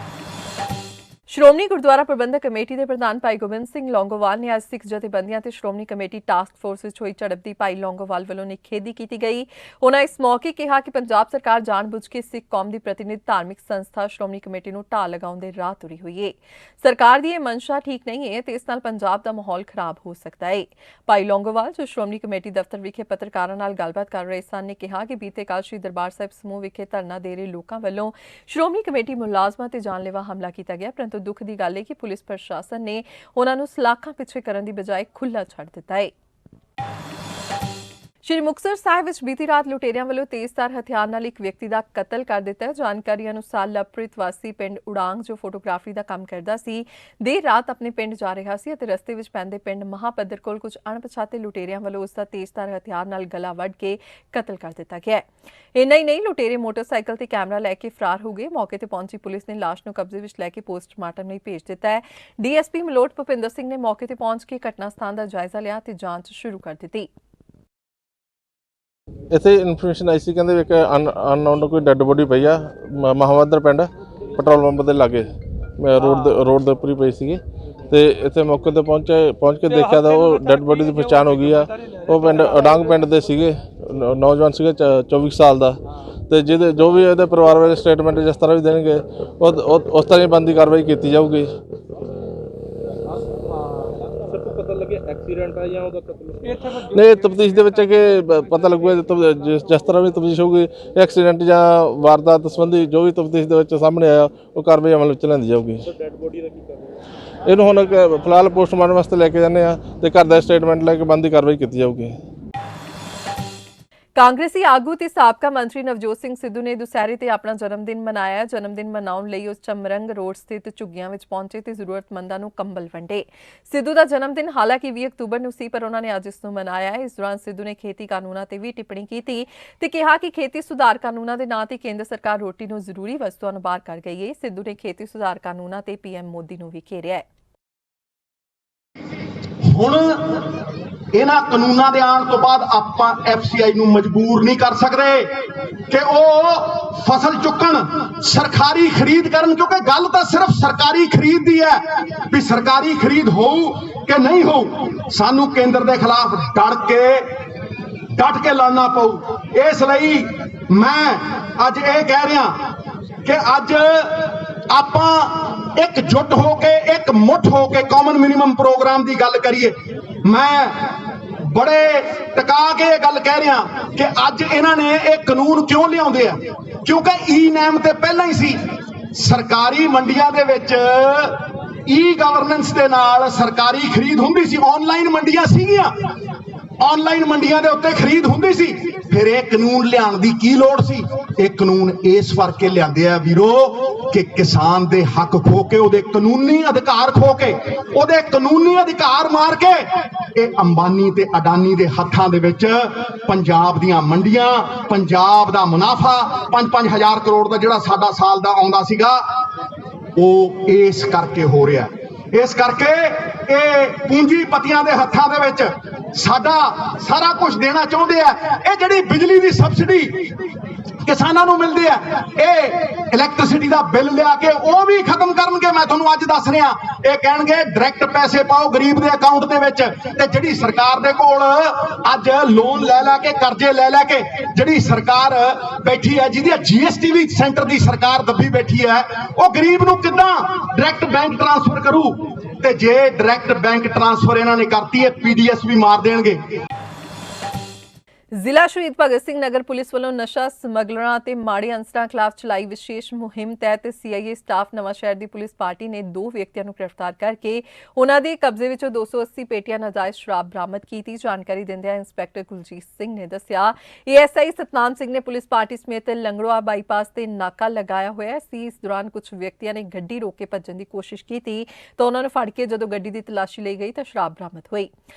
ਸ਼੍ਰੋਮਣੀ ਗੁਰਦੁਆਰਾ ਪ੍ਰਬੰਧਕ ਕਮੇਟੀ ਦੇ ਪ੍ਰਧਾਨ ਭਾਈ ਗੋਬਿੰਦ ਸਿੰਘ ਲੌਂਗੋਵਾਲ ਨੇ ਅੱਜ ਸਿੱਖ ਜਥੇਬੰਦੀਆਂ ਤੇ ਸ਼੍ਰੋਮਣੀ ਕਮੇਟੀ ਟਾਸਕ ਫੋਰਸ ਵਿੱਚ ਹੋਈ ਝੜਪ ਦੀ ਭਾਈ ਲੌਂਗੋਵਾਲ ਵੱਲੋਂ ਨਿਖੇਧੀ ਕੀਤੀ ਗਈ। ਉਹਨਾਂ ਇਸ ਮੌਕੇ ਕਿਹਾ ਕਿ ਪੰਜਾਬ ਸਰਕਾਰ ਜਾਣਬੁੱਝ ਕੇ ਸਿੱਖ ਕੌਮ ਦੀ ਪ੍ਰਤੀਨਿਧ ਧਾਰਮਿਕ ਸੰਸਥਾ ਸ਼੍ਰੋਮਣੀ ਕਮੇਟੀ ਨੂੰ ਢਾਹ ਲਗਾਉਣ ਦੇ ਰਾਹ ਤੁਰੀ ਹੋਈ ਹੈ। ਸਰਕਾਰ ਦੀ ਇਹ ਮਨਸ਼ਾ ਠੀਕ ਨਹੀਂ ਹੈ ਤੇ ਇਸ ਨਾਲ ਪੰਜਾਬ ਦਾ ਮਾਹੌਲ ਖਰਾਬ ਹੋ ਸਕਦਾ ਹੈ। ਭਾਈ ਲੌਂਗੋਵਾਲ ਜੋ ਸ਼੍ਰੋਮਣੀ ਕਮੇਟੀ ਦਫ਼ਤਰ ਵਿਖੇ ਪੱਤਰਕਾਰਾਂ ਨਾਲ ਗੱਲਬਾਤ ਕਰ ਰਹੇ ਸਨ ਨੇ ਕਿਹਾ ਕਿ ਬੀਤੇ ਕੱਲ੍ਹ ਸ਼੍ਰੀ ਦਰਬਾਰ ਸਾਹਿਬ ਸਮੂਹ ਵਿਖੇ ਧਰਨਾ ਦੇ ਰਹੇ ਲੋਕਾਂ ਵੱਲੋਂ ਸ਼੍ਰੋਮਣੀ ਕਮੇਟੀ ਮੁਲਾਜ਼ਮਾਂ ਤੇ ਜਾਨਲੇਵਾ ਹਮਲਾ ਕੀਤਾ ਗਿਆ, ਪਰੰਤੂ ਦੁੱਖ ਦੀ ਗੱਲ ਹੈ ਕਿ ਪੁਲਿਸ ਪ੍ਰਸ਼ਾਸਨ ਨੇ ਉਹਨਾਂ ਨੂੰ ਸਲਾਖਾਂ ਪਿੱਛੇ ਕਰਨ ਦੀ ਬਜਾਏ ਖੁੱਲ੍ਹਾ ਛੱਡ ਦਿੱਤਾ ਹੈ। ਸ਼੍ਰੀ ਮੁਕਤਸਰ ਸਾਹਿਬ ਵਿੱਚ ਬੀਤੀ ਰਾਤ ਲੁਟੇਰਿਆਂ ਵੱਲੋਂ ਤੇਜ਼ਧਾਰ ਹਥਿਆਰ ਨਾਲ ਇੱਕ ਵਿਅਕਤੀ ਦਾ ਕਤਲ ਕਰ ਦਿੱਤਾ ਹੈ। ਜਾਣਕਾਰੀ ਅਨੁਸਾਰ ਲਵਪ੍ਰੀਤ ਵਾਸੀ ਪਿੰਡ ਉਡਾਂਗ ਜੋ ਫੋਟੋਗ੍ਰਾਫੀ ਦਾ ਕੰਮ ਕਰਦਾ ਸੀ, ਦੇਰ ਰਾਤ ਆਪਣੇ ਪਿੰਡ ਜਾ ਰਿਹਾ ਸੀ ਅਤੇ ਰਸਤੇ ਵਿੱਚ ਪੈਂਦੇ ਪਿੰਡ ਮਹਾਪੱਧਰ ਕੋਲ ਕੁਝ ਅਣਪਛਾਤੇ ਲੁਟੇਰਿਆਂ ਵੱਲੋਂ ਉਸ ਦਾ ਤੇਜ਼ਧਾਰ ਹਥਿਆਰ ਨਾਲ ਗਲਾ ਵੱਢ ਕੇ ਕਤਲ ਕਰ ਦਿੱਤਾ ਗਿਆ ਹੈ। ਇੰਨਾ ਹੀ ਨਹੀਂ, ਲੁਟੇਰੇ ਮੋਟਰਸਾਈਕਲ ਤੇ ਕੈਮਰਾ ਲੈ ਕੇ ਫਰਾਰ ਹੋ ਗਏ। ਮੌਕੇ ਤੇ ਪਹੁੰਚੀ ਪੁਲਿਸ ਨੇ ਲਾਸ਼ ਨੂੰ ਕਬਜ਼ੇ ਵਿੱਚ ਲੈ ਕੇ ਪੋਸਟਮਾਰਟਮ ਲਈ ਭੇਜ ਦਿੱਤਾ ਹੈ। ਡੀਐਸਪੀ ਮਲੋਟ ਭੁਪਿੰਦਰ ਸਿੰਘ ਨੇ ਮੌਕੇ ਤੇ ਪਹੁੰਚ ਕੇ ਘਟਨਾ ਸਥਾਨ ਦਾ ਜਾਇਜ਼ਾ ਲਿਆ ਤੇ ਜਾਂਚ ਸ਼ੁਰੂ ਕਰ ਦਿੱਤੀ। ਇੱਥੇ ਇਨਫੋਰਮੇਸ਼ਨ ਆਈ ਸੀ, ਕਹਿੰਦੇ ਇੱਕ ਅਨਨੋਨ ਕੋਈ ਡੈੱਡ ਬੋਡੀ ਪਈ ਆ ਮਹਾਵਦਰ ਪਿੰਡ ਪੈਟਰੋਲ ਪੰਪ ਦੇ ਲਾਗੇ ਰੋਡ ਦੇ ਉੱਪਰ ਹੀ ਪਈ ਸੀਗੀ ਤੇ ਇੱਥੇ ਮੌਕੇ ਤੇ ਪਹੁੰਚ ਕੇ ਦੇਖਿਆ ਤਾਂ ਉਹ ਡੈੱਡ ਬੋਡੀ ਦੀ ਪਛਾਣ ਹੋ ਗਈ ਆ। ਉਹ ਪਿੰਡ ਉਡਾਂਗ ਪਿੰਡ ਦੇ ਸੀਗੇ, ਨੌਜਵਾਨ ਸੀਗੇ 24 ਸਾਲ ਦਾ ਤੇ ਜਿਹਦੇ ਜੋ ਵੀ ਇਹਦੇ ਪਰਿਵਾਰ ਵਾਲੇ ਸਟੇਟਮੈਂਟ ਜਿਸ ਤਰ੍ਹਾਂ ਵੀ ਦੇਣਗੇ ਉਸ ਤਰ੍ਹਾਂ ਹੀ ਬਣਦੀ ਕਾਰਵਾਈ ਕੀਤੀ ਜਾਊਗੀ। ਐਕਸੀਡੈਂਟ ਆ ਜਾਂ ਉਹਦਾ ਕਤਲ? ਨਹੀਂ, ਤਫਤੀਸ਼ ਦੇ ਵਿੱਚ ਕਿ ਪਤਾ ਲੱਗੂਗਾ ਜਿਸ ਤਰ੍ਹਾਂ ਵੀ ਤਫਤੀਸ਼ ਹੋਊਗੀ ਐਕਸੀਡੈਂਟ ਜਾਂ ਵਾਰਦਾਤ ਸੰਬੰਧੀ ਜੋ ਵੀ ਤਫਤੀਸ਼ ਦੇ ਵਿੱਚ ਸਾਹਮਣੇ ਆਇਆ ਉਹ ਕਾਰਵਾਈ ਅਮਲ ਵਿੱਚ ਲਿਆਂਦੀ ਜਾਊਗੀ। ਡੈਡ ਬੋਡੀ ਦਾ ਕੀ ਕਰਨਾ? ਇਹਨੂੰ ਹੁਣ ਫਿਲਹਾਲ ਪੋਸਟਮਾਰਟਮ ਵਾਸਤੇ ਲੈ ਕੇ ਜਾਂਦੇ ਆ ਤੇ ਘਰ ਦਾ ਸਟੇਟਮੈਂਟ ਲੈ ਕੇ ਬਣਦੀ ਕਾਰਵਾਈ ਕੀਤੀ ਜਾਊਗੀ। ਕਾਂਗਰਸੀ ਆਗੂ ਤੇ ਸਾਬਕਾ ਮੰਤਰੀ ਨਵਜੋਤ ਸਿੰਘ ਸਿੱਧੂ ਨੇ ਦੁਸਹਿਰੇ ਤੇ ਆਪਣਾ ਜਨਮ ਦਿਨ ਮਨਾਇਆ। ਜਨਮ ਦਿਨ ਮਨਾਉਣ ਲਈ ਉਸ ਚਮਰੰਗ ਰੋਡ ਸਥਿਤ ਝੁੱਗੀਆਂ ਵਿੱਚ ਪਹੁੰਚੇ ਤੇ ਜ਼ਰੂਰਤਮੰਦਾਂ ਨੂੰ ਕੰਬਲ ਵੰਡੇ। ਸਿੱਧੂ ਦਾ ਜਨਮ ਦਿਨ ਹਾਲਾਂਕਿ 20 ਅਕਤੂਬਰ ਨੂੰ ਸੀ, ਪਰ ਉਹਨਾਂ ਨੇ ਅੱਜ ਇਸ ਨੂੰ ਮਨਾਇਆ। ਇਸ ਦੌਰਾਨ ਸਿੱਧੂ ਨੇ ਖੇਤੀ ਕਾਨੂੰਨਾਂ ਤੇ ਵੀ ਟਿੱਪਣੀ ਕੀਤੀ ਤੇ ਕਿਹਾ ਕਿ ਖੇਤੀ ਸੁਧਾਰ ਕਾਨੂੰਨਾਂ ਦੇ ਨਾਂ ਤੇ ਕੇਂਦਰ ਸਰਕਾਰ ਰੋਟੀ ਨੂੰ ਜ਼ਰੂਰੀ ਵਸਤੂਆਂ ਨੂੰ ਬਾਹਰ ਕਰ ਗਈ ਹੈ। ਸਿੱਧੂ ਨੇ ਖੇਤੀ ਸੁਧਾਰ ਕਾਨੂੰਨਾਂ ਤੇ ਪੀਐਮ ਮੋਦੀ ਨੂੰ ਵੀ ਘੇਰਿਆ ਹੈ। ਹੁਣ ਇਹਨਾਂ ਕਾਨੂੰਨਾਂ ਦੇ ਆਉਣ ਤੋਂ ਬਾਅਦ ਆਪਾਂ ਐਫਸੀਆਈ ਨੂੰ ਮਜਬੂਰ ਨਹੀਂ ਕਰ ਸਕਦੇ ਕਿ ਉਹ ਫਸਲ ਚੁੱਕਣ, ਸਰਕਾਰੀ ਖਰੀਦ ਕਰਨ, ਕਿਉਂਕਿ ਗੱਲ ਤਾਂ ਸਿਰਫ ਸਰਕਾਰੀ ਖਰੀਦ ਦੀ ਹੈ ਵੀ ਸਰਕਾਰੀ ਖਰੀਦ ਹੋਊ ਕਿ ਨਹੀਂ ਹੋਊ। ਸਾਨੂੰ ਕੇਂਦਰ ਦੇ ਖਿਲਾਫ ਡਟ ਕੇ ਲੜਨਾ ਪਊ। ਇਸ ਲਈ ਮੈਂ ਅੱਜ ਇਹ ਕਹਿ ਰਿਹਾ ਕਿ ਅੱਜ ਆਪਾਂ ਇਕਜੁੱਟ ਹੋ ਕੇ, ਇੱਕ ਮੁੱਠ ਹੋ ਕੇ ਕਾਮਨ ਮਿਨੀਮਮ ਪ੍ਰੋਗਰਾਮ ਦੀ ਗੱਲ ਕਰੀਏ। ਮੈਂ ਬੜੇ ਟਿਕਾ ਕੇ ਇਹ ਗੱਲ ਕਹਿ ਰਿਹਾ ਕਿ ਅੱਜ ਇਹਨਾਂ ਨੇ ਇਹ ਕਾਨੂੰਨ ਕਿਉਂ ਲਿਆਉਂਦੇ ਆ, ਕਿਉਂਕਿ ਈ-ਨੈਮ ਤੇ ਪਹਿਲਾਂ ਹੀ ਸੀ। ਸਰਕਾਰੀ ਮੰਡੀਆਂ ਦੇ ਵਿੱਚ ਈ ਗਵਰਨੈਂਸ ਦੇ ਨਾਲ ਸਰਕਾਰੀ ਖਰੀਦ ਹੁੰਦੀ ਸੀ, ਆਨਲਾਈਨ ਮੰਡੀਆਂ ਸੀਗੀਆਂ, ਆਨਲਾਈਨ ਮੰਡੀਆਂ ਦੇ ਉੱਤੇ ਖਰੀਦ ਹੁੰਦੀ ਸੀ। ਫਿਰ ਇਹ ਕਾਨੂੰਨ ਲਿਆਉਣ ਦੀ ਕੀ ਲੋੜ ਸੀ? ਇਹ ਕਾਨੂੰਨ ਇਸ ਕਰਕੇ ਲਿਆਂਦੇ ਆ ਵੀਰੋ ਕਿ ਕਿਸਾਨ ਦੇ ਹੱਕ ਖੋ ਕੇ, ਉਹਦੇ ਕਾਨੂੰਨੀ ਅਧਿਕਾਰ ਖੋ ਕੇ, ਉਹਦੇ ਕਾਨੂੰਨੀ ਅਧਿਕਾਰ ਮਾਰ ਕੇ ਇਹ ਅੰਬਾਨੀ ਤੇ ਅਡਾਨੀ ਦੇ ਹੱਥਾਂ ਦੇ ਵਿੱਚ ਪੰਜਾਬ ਦੀਆਂ ਮੰਡੀਆਂ, ਪੰਜਾਬ ਦਾ ਮੁਨਾਫਾ 5-5 ਹਜ਼ਾਰ ਕਰੋੜ ਦਾ ਜਿਹੜਾ ਸਾਡਾ ਸਾਲ ਦਾ ਆਉਂਦਾ ਸੀਗਾ, ਉਹ ਇਸ ਕਰਕੇ ਹੋ ਰਿਹਾ। ਇਸ ਕਰਕੇ ਇਹ ਪੂੰਜੀਪਤੀਆਂ ਦੇ ਹੱਥਾਂ ਦੇ ਵਿੱਚ ਸਾਡਾ ਸਾਰਾ ਕੁਝ ਦੇਣਾ ਚਾਹੁੰਦੇ ਆ। ਇਹ ਜਿਹੜੀ ਬਿਜਲੀ ਦੀ ਸਬਸਿਡੀ ਕਿਸਾਨਾਂ ਨੂੰ ਮਿਲਦੀ ਹੈ, ਇਹ ਇਲੈਕਟ੍ਰਿਸਿਟੀ ਦਾ ਬਿੱਲ ਲਿਆ ਕੇ ਉਹ ਵੀ ਖਤਮ ਕਰਨਗੇ। ਮੈਂ ਤੁਹਾਨੂੰ ਅੱਜ ਦੱਸ ਰਿਹਾ, ਇਹ ਕਹਿਣਗੇ ਡਾਇਰੈਕਟ ਪੈਸੇ ਪਾਓ ਗਰੀਬ ਦੇ ਅਕਾਊਂਟ ਦੇ ਵਿੱਚ। ਤੇ ਜਿਹੜੀ ਸਰਕਾਰ ਦੇ ਕੋਲ ਅੱਜ ਲੋਨ ਲੈ ਕੇ, ਕਰਜ਼ੇ ਲੈ ਕੇ ਜਿਹੜੀ ਸਰਕਾਰ ਬੈਠੀ ਹੈ, ਜਿਹਦੀ GST ਵੀ ਸੈਂਟਰ ਦੀ ਸਰਕਾਰ ਦੱਬੀ ਬੈਠੀ ਹੈ, ਉਹ ਗਰੀਬ ਨੂੰ ਕਿੱਦਾਂ ਡਾਇਰੈਕਟ ਬੈਂਕ ਟ੍ਰਾਂਸਫਰ ਕਰੂ? ਤੇ ਜੇ ਡਾਇਰੈਕਟ ਬੈਂਕ ਟ੍ਰਾਂਸਫਰ ਇਹਨਾਂ ਨੇ ਕਰਤੀ ਹੈ, PDS ਵੀ ਮਾਰ ਦੇਣਗੇ। ਜ਼ਿਲ੍ਹਾ ਸ਼ਹੀਦ ਭਗਤ ਸਿੰਘ ਨਗਰ ਪੁਲਿਸ ਵੱਲੋਂ ਨਸ਼ਾ ਸਮਗਲਰਾਂ ਅਤੇ ਮਾੜੇ ਅਨਸਰਾਂ ਖਿਲਾਫ ਚਲਾਈ ਵਿਸ਼ੇਸ਼ ਮੁਹਿੰਮ ਤਹਿਤ CIA ਸਟਾਫ ਨਵਾਂਸ਼ਹਿਰ ਦੀ ਪੁਲਿਸ ਪਾਰਟੀ ਨੇ 2 ਵਿਅਕਤੀਆਂ ਨੂੰ ਗ੍ਰਿਫਤਾਰ ਕਰਕੇ ਉਹਨਾਂ ਦੇ ਕਬਜ਼ੇ ਵਿੱਚੋਂ 280 ਪੇਟੀਆਂ ਨਾਜਾਇਜ਼ ਸ਼ਰਾਬ ਬਰਾਮਦ ਕੀਤੀ। ਜਾਣਕਾਰੀ ਦਿੰਦਿਆਂ ਇੰਸਪੈਕਟਰ ਕੁਲਜੀਤ ਸਿੰਘ ਨੇ ਦੱਸਿਆ, ASI ਸਤਨਾਮ ਸਿੰਘ ਨੇ ਪੁਲਿਸ ਪਾਰਟੀ ਸਮੇਤ ਲੰਗੜੋਆ ਬਾਈਪਾਸ ਤੇ ਨਾਕਾ ਲਗਾਇਆ ਹੋਇਆ ਸੀ। ਇਸ ਦੌਰਾਨ ਕੁਝ ਵਿਅਕਤੀਆਂ ਨੇ ਗੱਡੀ ਰੋਕ ਕੇ ਭੱਜਣ ਦੀ ਕੋਸ਼ਿਸ਼ ਕੀਤੀ ਤਾਂ ਉਹਨਾਂ ਨੂੰ ਫੜ ਕੇ ਜਦੋਂ ਗੱਡੀ ਦੀ ਤਲਾਸ਼ੀ ਲਈ ਗਈ ਤਾਂ ਸ਼ਰਾਬ ਬਰਾਮਦ ਹੋਈ।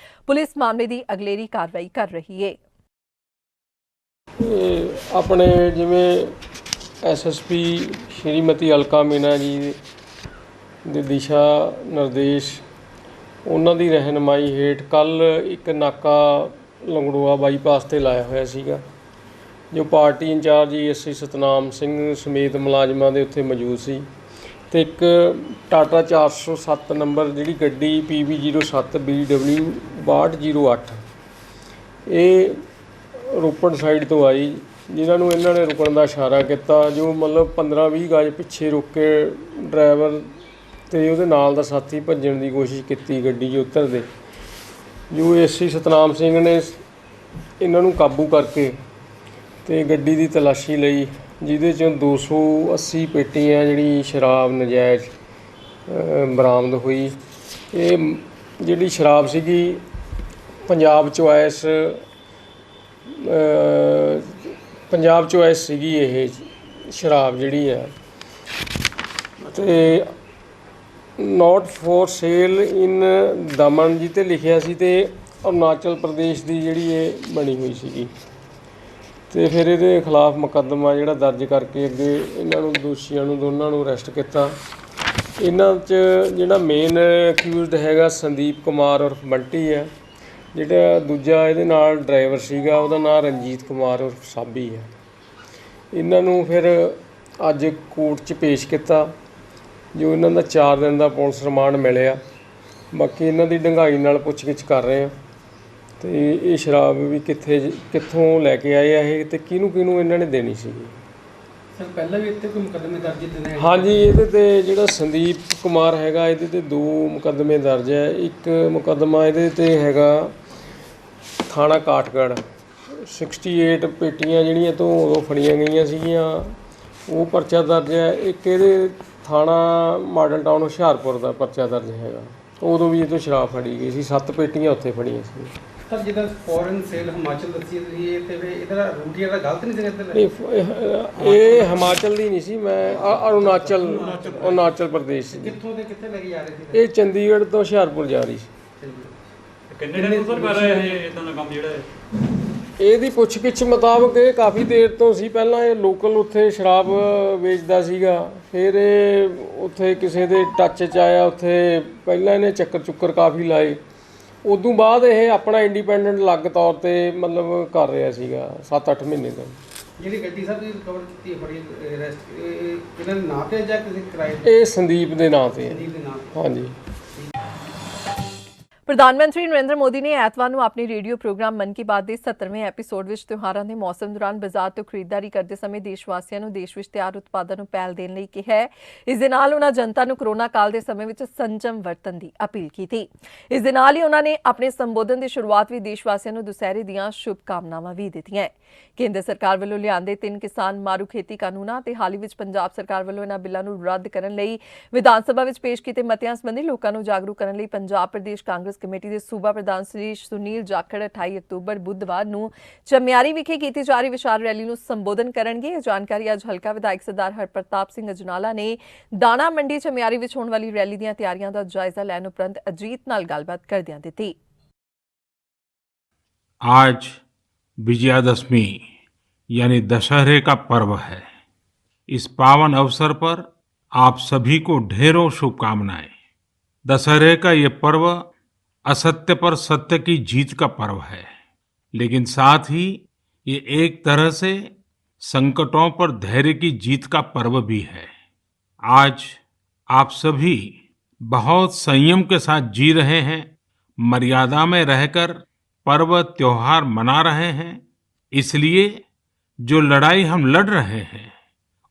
ਪੁਲਿਸ ਮਾਮਲੇ ਦੀ ਅਗਲੇਰੀ ਕਾਰਵਾਈ ਕਰ ਰਹੀ ਹੈ। ਆਪਣੇ ਜਿਵੇਂ SSP ਸ਼੍ਰੀਮਤੀ ਅਲਕਾ ਮੀਨਾ ਜੀ ਦੇ ਦਿਸ਼ਾ ਨਿਰਦੇਸ਼, ਉਹਨਾਂ ਦੀ ਰਹਿਨਮਾਈ ਹੇਠ ਕੱਲ੍ਹ ਇੱਕ ਨਾਕਾ ਲੰਗੜੋਆ ਬਾਈਪਾਸ 'ਤੇ ਲਾਇਆ ਹੋਇਆ ਸੀਗਾ, ਜੋ party incharge ASI Satnam Singh ਸਮੇਤ ਮੁਲਾਜ਼ਮਾਂ ਦੇ ਉੱਥੇ ਮੌਜੂਦ ਸੀ। ਅਤੇ ਇੱਕ ਟਾਟਾ 407 ਨੰਬਰ ਜਿਹੜੀ ਗੱਡੀ PB07 BW 6208 ਇਹ ਰੋਪੜ ਸਾਈਡ ਤੋਂ ਆਈ, ਜਿਨ੍ਹਾਂ ਨੂੰ ਇਹਨਾਂ ਨੇ ਰੁਕਣ ਦਾ ਇਸ਼ਾਰਾ ਕੀਤਾ, ਜੋ ਮਤਲਬ 15-20 ਗਜ ਪਿੱਛੇ ਰੁਕ ਕੇ ਡਰਾਈਵਰ ਅਤੇ ਉਹਦੇ ਨਾਲ ਦਾ ਸਾਥੀ ਭੱਜਣ ਦੀ ਕੋਸ਼ਿਸ਼ ਕੀਤੀ ਗੱਡੀ 'ਚ ਉਤਰਦੇ। ਜੋ ASI ਸਤਨਾਮ ਸਿੰਘ ਨੇ ਇਹਨਾਂ ਨੂੰ ਕਾਬੂ ਕਰਕੇ ਅਤੇ ਗੱਡੀ ਦੀ ਤਲਾਸ਼ੀ ਲਈ, ਜਿਹਦੇ 'ਚੋਂ 280 ਪੇਟੀਆਂ ਜਿਹੜੀ ਸ਼ਰਾਬ ਨਜਾਇਜ਼ ਬਰਾਮਦ ਹੋਈ। ਇਹ ਜਿਹੜੀ ਸ਼ਰਾਬ ਸੀਗੀ ਪੰਜਾਬ ਚੁਆਇਸ ਪੰਜਾਬ ਚੋਇਸ ਸੀਗੀ ਇਹ ਸ਼ਰਾਬ ਜਿਹੜੀ ਹੈ, ਤੇ ਨੋਟ ਫੋਰ ਸੇਲ ਇਨ ਦਮਨ ਜੀ 'ਤੇ ਲਿਖਿਆ ਸੀ, ਤੇ ਅਰੁਣਾਚਲ ਪ੍ਰਦੇਸ਼ ਦੀ ਜਿਹੜੀ ਇਹ ਬਣੀ ਹੋਈ ਸੀਗੀ। ਤੇ ਫਿਰ ਇਹਦੇ ਖਿਲਾਫ ਮੁਕੱਦਮਾ ਜਿਹੜਾ ਦਰਜ ਕਰਕੇ ਅੱਗੇ ਇਹਨਾਂ ਨੂੰ ਦੋਸ਼ੀਆਂ ਨੂੰ ਦੋਨਾਂ ਨੂੰ ਅਰੈਸਟ ਕੀਤਾ। ਇਹਨਾਂ 'ਚ ਜਿਹੜਾ ਮੇਨ ਅਕਿਊਜ਼ਡ ਹੈਗਾ ਸੰਦੀਪ ਕੁਮਾਰ ਉਰਫ ਬੰਟੀ ਹੈ, ਜਿਹੜਾ ਦੂਜਾ ਇਹਦੇ ਨਾਲ ਡਰਾਈਵਰ ਸੀਗਾ ਉਹਦਾ ਨਾਮ ਰਣਜੀਤ ਕੁਮਾਰ ਉਰਫ ਸਾਬੀ ਹੈ। ਇਹਨਾਂ ਨੂੰ ਫਿਰ ਅੱਜ ਕੋਰਟ 'ਚ ਪੇਸ਼ ਕੀਤਾ, ਜੋ ਇਹਨਾਂ ਦਾ 4 ਦਿਨ ਦਾ ਪੁਲਿਸ ਰਿਮਾਂਡ ਮਿਲਿਆ। ਬਾਕੀ ਇਹਨਾਂ ਦੀ ਡੂੰਘਾਈ ਨਾਲ ਪੁੱਛਗਿੱਛ ਕਰ ਰਹੇ ਆ, ਤੇ ਇਹ ਸ਼ਰਾਬ ਵੀ ਕਿੱਥੋਂ ਲੈ ਕੇ ਆਏ ਆ ਇਹ, ਤੇ ਕਿਹਨੂੰ ਇਹਨਾਂ ਨੇ ਦੇਣੀ ਸੀਗੀ। ਸਰ ਪਹਿਲਾਂ ਵੀ ਇੱਥੇ ਕੋਈ ਮੁਕੱਦਮੇ ਦਰਜ ਨੇ? ਹਾਂਜੀ, ਇਹਦੇ 'ਤੇ ਜਿਹੜਾ ਸੰਦੀਪ ਕੁਮਾਰ ਹੈਗਾ ਇਹਦੇ 'ਤੇ 2 ਮੁਕੱਦਮੇ ਦਰਜ ਹੈ। ਇੱਕ ਮੁਕੱਦਮਾ ਇਹਦੇ 'ਤੇ ਹੈਗਾ ਥਾਣਾ ਕਾਠਗੜ੍ਹ, 68 ਪੇਟੀਆਂ ਜਿਹੜੀਆਂ ਤੋਂ ਉਦੋਂ ਫੜੀਆਂ ਗਈਆਂ ਸੀਗੀਆਂ, ਉਹ ਪਰਚਾ ਦਰਜ ਹੈ। ਇੱਕ ਇਹਦੇ ਥਾਣਾ ਮਾਡਲ ਟਾਊਨ ਹੁਸ਼ਿਆਰਪੁਰ ਦਾ ਪਰਚਾ ਦਰਜ ਹੈਗਾ, ਉਦੋਂ ਵੀ ਇਹ ਤੋਂ ਸ਼ਰਾਬ ਫੜੀ ਗਈ ਸੀ, 7 ਪੇਟੀਆਂ ਉੱਥੇ ਫੜੀਆਂ ਸੀ। ਸਰ ਜਿੱਦਾਂ ਫੋਰਨ ਸੇਲ ਹਿਮਾਚਲ ਦੱਸੀ ਤੁਸੀਂ, ਇਹ ਤੇ ਇਹਦਾ ਰੂਟ ਜਿਹੜਾ ਗਲਤ ਨਹੀਂ ਸੀ ਇੱਧਰ? ਨਹੀਂ, ਇਹ ਹਿਮਾਚਲ ਦੀ ਨਹੀਂ ਸੀ, ਮੈਂ ਅਰੁਣਾਚਲ ਪ੍ਰਦੇਸ਼ ਸੀ। ਕਿੱਥੋਂ ਤੇ ਕਿੱਥੇ ਲੈ ਕੇ ਜਾ ਰਹੇ ਸੀ? ਇਹ ਚੰਡੀਗੜ੍ਹ ਤੋਂ ਹੁਸ਼ਿਆਰਪੁਰ ਜਾ ਰਹੀ ਸੀ। ਕਿੰਨੇ ਦਿਨ ਤੋਂ ਕਰ ਰਿਹਾ ਇਹ ਇਦਾਂ ਦਾ ਕੰਮ ਜਿਹੜਾ ਹੈ? ਇਹਦੀ ਪੁੱਛਗਿੱਛ ਮੁਤਾਬਕ ਇਹ ਕਾਫੀ ਦੇਰ ਤੋਂ ਸੀ। ਪਹਿਲਾਂ ਇਹ ਲੋਕਲ ਉੱਥੇ ਸ਼ਰਾਬ ਵੇਚਦਾ ਸੀਗਾ, ਫਿਰ ਇਹ ਉੱਥੇ ਕਿਸੇ ਦੇ ਟੱਚ 'ਚ ਆਇਆ, ਉੱਥੇ ਪਹਿਲਾਂ ਇਹਨੇ ਚੱਕਰ ਕਾਫੀ ਲਾਏ। ਉਦੋਂ ਬਾਅਦ ਇਹ ਆਪਣਾ ਇੰਡੀਪੈਂਡੈਂਟ ਅਲੱਗ ਤੌਰ 'ਤੇ ਮਤਲਬ ਕਰ ਰਿਹਾ ਸੀਗਾ 7-8 ਮਹੀਨੇ ਤੋਂ। ਜਿਹੜੀ ਗੱਡੀ ਸਰ ਤੁਸੀਂ ਰਿਕਵਰ ਕੀਤੀ ਹੈ ਫੜੀ ਅਰੈਸਟ, ਇਹਨਾਂ ਦੇ ਨਾਂ 'ਤੇ ਜਾਂ ਕਿਸੇ ਕਿਰਾਏ? ਇਹ ਸੰਦੀਪ ਦੇ ਨਾਂ 'ਤੇ ਹੈ। ਸੰਦੀਪ ਦੇ ਨਾਂ 'ਤੇ? ਹਾਂਜੀ। ਪ੍ਰਧਾਨ ਮੰਤਰੀ ਨਰਿੰਦਰ ਮੋਦੀ ਨੇ ਐਤਵਾਰ ਨੂੰ ਆਪਣੇ ਰੇਡੀਓ ਪ੍ਰੋਗਰਾਮ ਮਨ ਕੀ ਬਾਤ ਦੇ 70ਵੇਂ ਐਪੀਸੋਡ ਵਿੱਚ ਤਿਉਹਾਰਾਂ ਦੇ ਮੌਸਮ ਦੌਰਾਨ ਬਾਜ਼ਾਰ ਤੋਂ ਖਰੀਦਦਾਰੀ ਕਰਦੇ ਸਮੇਂ ਦੇਸ਼ ਵਾਸੀਆਂ ਨੂੰ ਦੇਸ਼ ਵਿੱਚ ਤਿਆਰ ਉਤਪਾਦਾਂ ਨੂੰ ਪਹਿਲ ਦੇਣ ਲਈ ਕਿਹਾ ਹੈ। ਇਸ ਦੇ ਨਾਲ ਉਨ੍ਹਾਂ ਜਨਤਾ ਨੂੰ ਕੋਰੋਨਾ ਕਾਲ ਦੇ ਸਮੇਂ ਵਿੱਚ ਸੰਜਮ ਵਰਤਣ ਦੀ ਅਪੀਲ ਕੀਤੀ। ਇਸ ਦੇ ਨਾਲ ਹੀ ਉਨ੍ਹਾਂ ਨੇ ਆਪਣੇ ਸੰਬੋਧਨ ਦੀ ਸ਼ੁਰੂਆਤ ਵੀ ਦੇਸ਼ ਵਾਸੀਆਂ ਨੂੰ ਦੁਸਹਿਰੇ ਦੀਆਂ ਸ਼ੁਭ ਕਾਮਨਾਵਾਂ ਵੀ ਦਿੱਤੀਆਂ। ਕੇਂਦਰ ਸਰਕਾਰ ਵੱਲੋਂ ਲਿਆਂਦੇ 3 ਕਿਸਾਨ ਮਾਰੂ ਖੇਤੀ ਕਾਨੂੰਨਾਂ ਤੇ ਹਾਲ ਹੀ ਵਿੱਚ ਪੰਜਾਬ ਸਰਕਾਰ ਵੱਲੋਂ ਇਹਨਾਂ ਬਿੱਲਾਂ ਨੂੰ ਰੱਦ ਕਰਨ ਲਈ ਵਿਧਾਨ ਸਭਾ ਵਿੱਚ ਪੇਸ਼ ਕੀਤੇ ਮਤਿਆਂ ਸੰਬੰਧੀ ਲੋਕਾਂ ਨੂੰ ਜਾਗਰੂਕ ਕਰਨ ਲਈ ਪੰਜਾਬ ਪ੍ਰਦੇਸ਼ ਕਾਂਗਰਸ ਕਮੇਟੀ ਦੇ ਸੂਬਾ ਪ੍ਰਧਾਨ ਸ੍ਰੀ ਸੁਨੀਲ ਜਾਖੜ 28 ਅਕਤੂਬਰ ਬੁੱਧਵਾਰ ਨੂੰ ਚਮਿਆਰੀ ਵਿਖੇ ਕੀਤੀ ਜਾ ਰਹੀ ਵਿਚਾਰ ਰੈਲੀ ਨੂੰ ਸੰਬੋਧਨ ਕਰਨਗੇ। ਇਹ ਜਾਣਕਾਰੀ ਅੱਜ ਹਲਕਾ ਵਿਧਾਇਕ ਸਰਦਾਰ ਹਰਪ੍ਰਤਾਪ ਸਿੰਘ ਅਜਨਾਲਾ ਨੇ ਦਾਣਾ ਮੰਡੀ ਚਮਿਆਰੀ ਵਿੱਚ ਹੋਣ ਵਾਲੀ ਰੈਲੀ ਦੀਆਂ ਤਿਆਰੀਆਂ ਦਾ ਜਾਇਜ਼ਾ ਲੈਣ ਉਪਰੰਤ ਅਜੀਤ ਨਾਲ ਗੱਲਬਾਤ ਕਰਦਿਆਂ ਦਿੱਤੀ। आज विजयादशमी यानी दशहरे का पर्व है। इस पावन अवसर पर आप सभी को ढेरों शुभकामनाएं। दशहरे का ये पर्व असत्य पर सत्य की जीत का पर्व है, लेकिन साथ ही ये एक तरह से संकटों पर धैर्य की जीत का पर्व भी है। आज आप सभी बहुत संयम के साथ जी रहे हैं, मर्यादा में रहकर पर्व त्योहार मना रहे हैं। इसलिए जो लड़ाई हम लड़ रहे हैं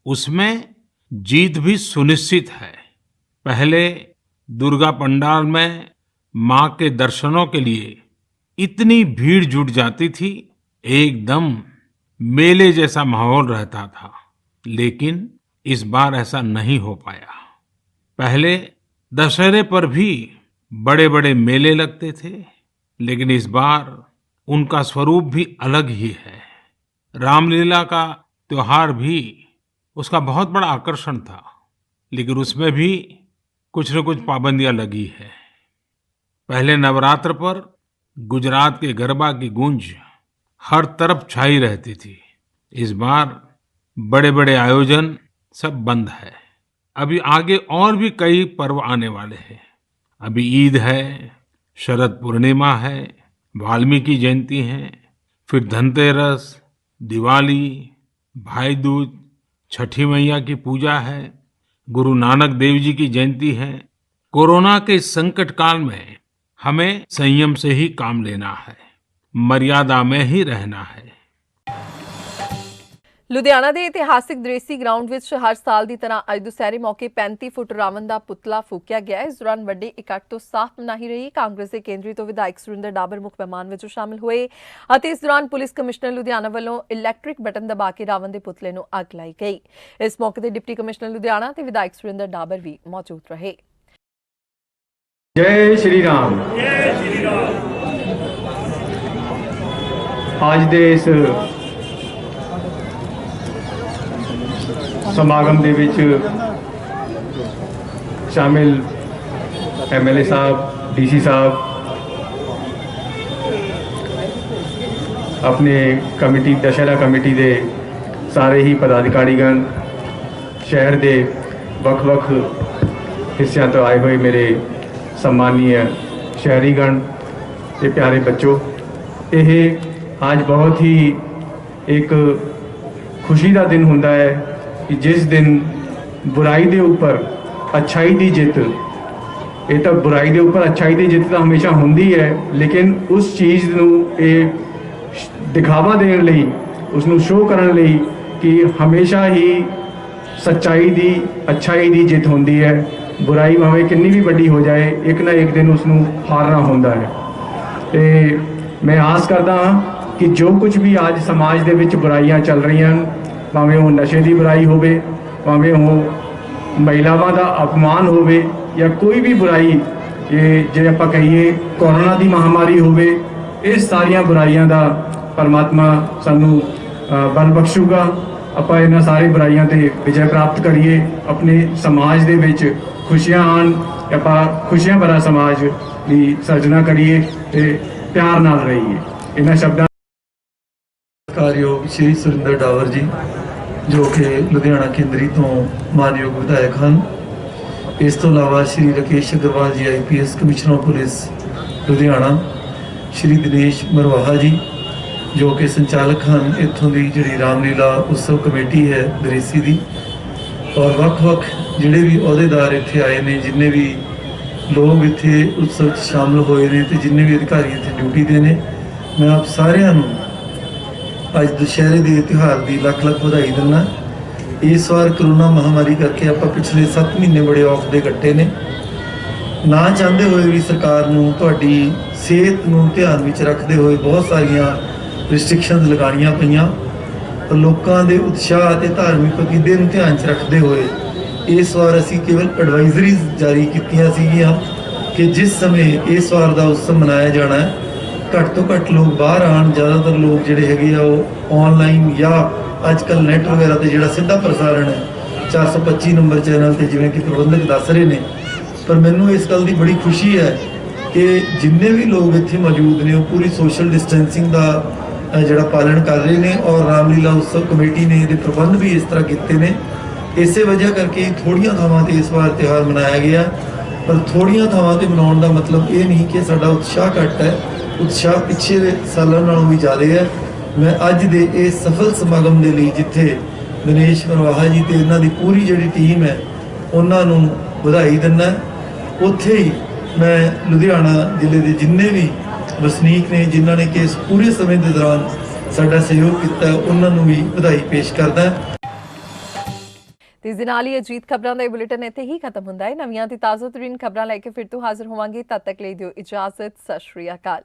उसमें जीत भी सुनिश्चित है। पहले दुर्गा पंडाल में मां के दर्शनों के लिए इतनी भीड़ जुट जाती थी, एकदम मेले जैसा माहौल रहता था, लेकिन इस बार ऐसा नहीं हो पाया। पहले दशहरे पर भी बड़े बड़े मेले लगते थे, लेकिन इस बार उनका स्वरूप भी अलग ही है। रामलीला का त्योहार भी उसका बहुत बड़ा आकर्षण था, लेकिन उसमें भी कुछ न कुछ पाबंदियां लगी है। पहले नवरात्र पर गुजरात के गरबा की गूंज हर तरफ छाई रहती थी। इस बार बड़े बड़े आयोजन सब बंद है। अभी आगे और भी कई पर्व आने वाले हैं। अभी ईद है, शरद पूर्णिमा है, वाल्मीकि जयंती है, फिर धनतेरस, दिवाली, भाई दूज, छठी मैया की पूजा है, गुरु नानक देव जी की जयंती है। कोरोना के इस संकट काल में हमें संयम से ही काम लेना है, मर्यादा में ही रहना है। ਲੁਧਿਆਣਾ ਦੇ ਇਤਿਹਾਸਿਕ ਦ੍ਰੇਸੀ ਗਰਾਊਂਡ ਵਿੱਚ ਹਰ ਸਾਲ ਦੀ ਤਰ੍ਹਾਂ ਅੱਜ ਦੁਸਹਿਰੇ ਮੌਕੇ 35 ਫੁੱਟ ਰਾਵਣ ਦਾ ਪੁਤਲਾ ਫੂਕਿਆ ਗਿਆ। ਇਸ ਦੌਰਾਨ ਵੱਡੇ ਇਕੱਠ ਤੋਂ ਸਾਫ਼ ਮਨਾਹੀ ਰਹੀ। ਕਾਂਗਰਸ ਦੇ ਕੇਂਦਰੀ ਤੋਂ ਵਿਧਾਇਕ ਸੁਰਿੰਦਰ ਡਾਬਰ ਮੁੱਖ ਮਹਿਮਾਨ ਵਜੋਂ ਸ਼ਾਮਲ ਹੋਏ ਅਤੇ ਇਸ ਦੌਰਾਨ ਪੁਲਿਸ ਕਮਿਸ਼ਨਰ ਲੁਧਿਆਣਾ ਵੱਲੋਂ ਇਲੈਕਟ੍ਰਿਕ ਬਟਨ ਦਬਾ ਕੇ ਰਾਵਣ ਦੇ ਪੁਤਲੇ ਨੂੰ ਅੱਗ ਲਾਈ ਗਈ। ਇਸ ਮੌਕੇ ਤੇ ਡਿਪਟੀ ਕਮਿਸ਼ਨਰ ਲੁਧਿਆਣਾ ਤੇ ਵਿਧਾਇਕ ਸੁਰਿੰਦਰ ਡਾਬਰ ਵੀ ਮੌਜੂਦ ਰਹੇ। जय श्री राम। जय श्री राम। ਅੱਜ ਦੇ ਇਸ ਸਮਾਗਮ ਦੇ ਵਿੱਚ ਸ਼ਾਮਿਲ ਐਮਐਲਏ ਸਾਹਿਬ, ਡੀਸੀ ਸਾਹਿਬ, ਆਪਣੇ ਕਮੇਟੀ ਦਸ਼ਹਰਾ ਕਮੇਟੀ ਦੇ ਸਾਰੇ ਹੀ ਪਦਾਧਿਕਾਰੀਗਣ, ਸ਼ਹਿਰ ਦੇ ਵੱਖ-ਵੱਖ ਹਿੱਸਿਆਂ ਤੋਂ ਆਏ ਹੋਏ ਮੇਰੇ सम्मानीय शहरीगण ਤੇ प्यारे बच्चों, ਇਹ आज बहुत ही एक खुशी का दिन होता है कि जिस दिन बुराई के उपर अच्छाई की जित, ये तो बुराई के उपर अच्छाई की जित तो हमेशा होंदी है, लेकिन उस चीज़ नूं दिखावा देने लई, उसनूं शो करने लई कि हमेशा ही सच्चाई की, अच्छाई की जित होंदी है। बुराई भावें कितनी भी वड्डी हो जाए, एक ना एक दिन उसनूं हारना होंदा है। तो मैं आस करदा हाँ कि जो कुछ भी आज समाज दे विच बुराइयां चल रही हैं, भावें वो नशे की बुराई होवे, भावें वो महिलावां दा अपमान होवे, या कोई भी बुराई, ये जे आपां कहिए कोरोना की महामारी होवे, इस सारियां बुराइयां दा परमात्मा सानू बल बख्शूगा। ਆਪਾਂ ਇਹਨਾਂ सारी बुराइयां ते विजय प्राप्त करिए, अपने समाज दे विच खुशियां आन, ਆਪਾਂ खुशियां भरा समाज की सर्जना करिए ते प्यार नाल रहिए। इन्हां शब्दां कार्योग श्री सुरिंदर डावर जी जो कि लुधियाना केंद्री तो मानयोग विधायक हैं। इस तो इलावा Shri Rakesh Agarwal ji IPS commissioner police Ludhiana, Shri Dinesh Marwaha ji जो कि संचालक हैं इत्थों की जी रामलीला उत्सव कमेटी है दरेसी की, और वक्-वक् जिहड़े भी अहुदेदार इत्थे आए ने, जिन्ने भी लोग इत्थे उत्सव शामिल होए ने ते जिन्ने भी अधिकारी इत्थे ड्यूटी दे ने, मैं आप सारिਆਂ ਨੂੰ ਅੱਜ ਦੁਸ਼ਹਿਰੇ ਦੇ ਤਿਉਹਾਰ ਦੀ ਲੱਖ-ਲੱਖ ਵਧਾਈ ਦਿੰਦਾ। इस बार करोना महामारी करके आप पिछले 7 महीने बड़े औख दे ਕੱਟੇ ने, ना चाहते हुए भी सरकार नूं तुहाडी सेहत नूं ध्यान विच रखते हुए बहुत सारियां रिस्ट्रिक्शनस लगाणियां पईयां, पर लोगों के उत्साह ते धार्मिक अकीदे नूं ध्यान च रखते हुए इस बार असीं केवल एडवाइजरीज जारी कीतियां सीगीआं कि जिस समय इस बार का उत्सव मनाया जाना है, घट तो घट लोग बाहर आन। ज़्यादातर लोग जिहड़े हैगे आ वो ऑनलाइन या अजकल नैट वगैरह ते जिहड़ा सीधा प्रसारण है 425 नंबर चैनल ते जिवें कि प्रबंधक दस रहे ने, पर मैनूं इस गल की बड़ी खुशी है कि जिन्ने भी लोग इत्थे मौजूद ने वो पूरी सोशल डिस्टेंसिंग का जिहड़ा पालन कर रहे हैं, और रामलीला उत्सव कमेटी ने ये प्रबंध भी इस तरह किए ने। इस वजह करके थोड़ियां थावां ते इस बार त्यौहार मनाया गया, पर थोड़ियां थावां ते मनाउण दा मतलब ये नहीं कि साडा उत्साह घट है, उत्साह पिछले सालों नालों भी ज़्यादा है। मैं अज दे इस सफल समागम के लिए जिथे दिनेश मरवाहा जी ते इन्हां दी पूरी जिहड़ी टीम है उन्हां नूं ਵਧਾਈ दिना। उत्थे ही मैं लुधियाना जिले के जिन्ने भी वसनीक ने जिन्होंने कि इस पूरे समय के दौरान साडा सहयोग किया, उन्होंने भी ਵਧਾਈ पेश करदा। ਇਸ ਦੇ ਨਾਲ ਹੀ ਅਜੀਤ ਖਬਰਾਂ ਦਾ ਇਹ ਬੁਲੇਟਿਨ ਇੱਥੇ ਹੀ ਖਤਮ ਹੁੰਦਾ ਹੈ। ਨਵੀਆਂ ਤੇ ਤਾਜ਼ਾ ਤਰੀਨ ਖਬਰਾਂ ਲੈ ਕੇ ਫਿਰ ਤੋਂ ਹਾਜ਼ਰ ਹੋਵਾਂਗੇ। ਤਦ ਤੱਕ ਲਈ ਦਿਓ ਇਜਾਜ਼ਤ। ਸਤਿ ਸ਼੍ਰੀ ਅਕਾਲ।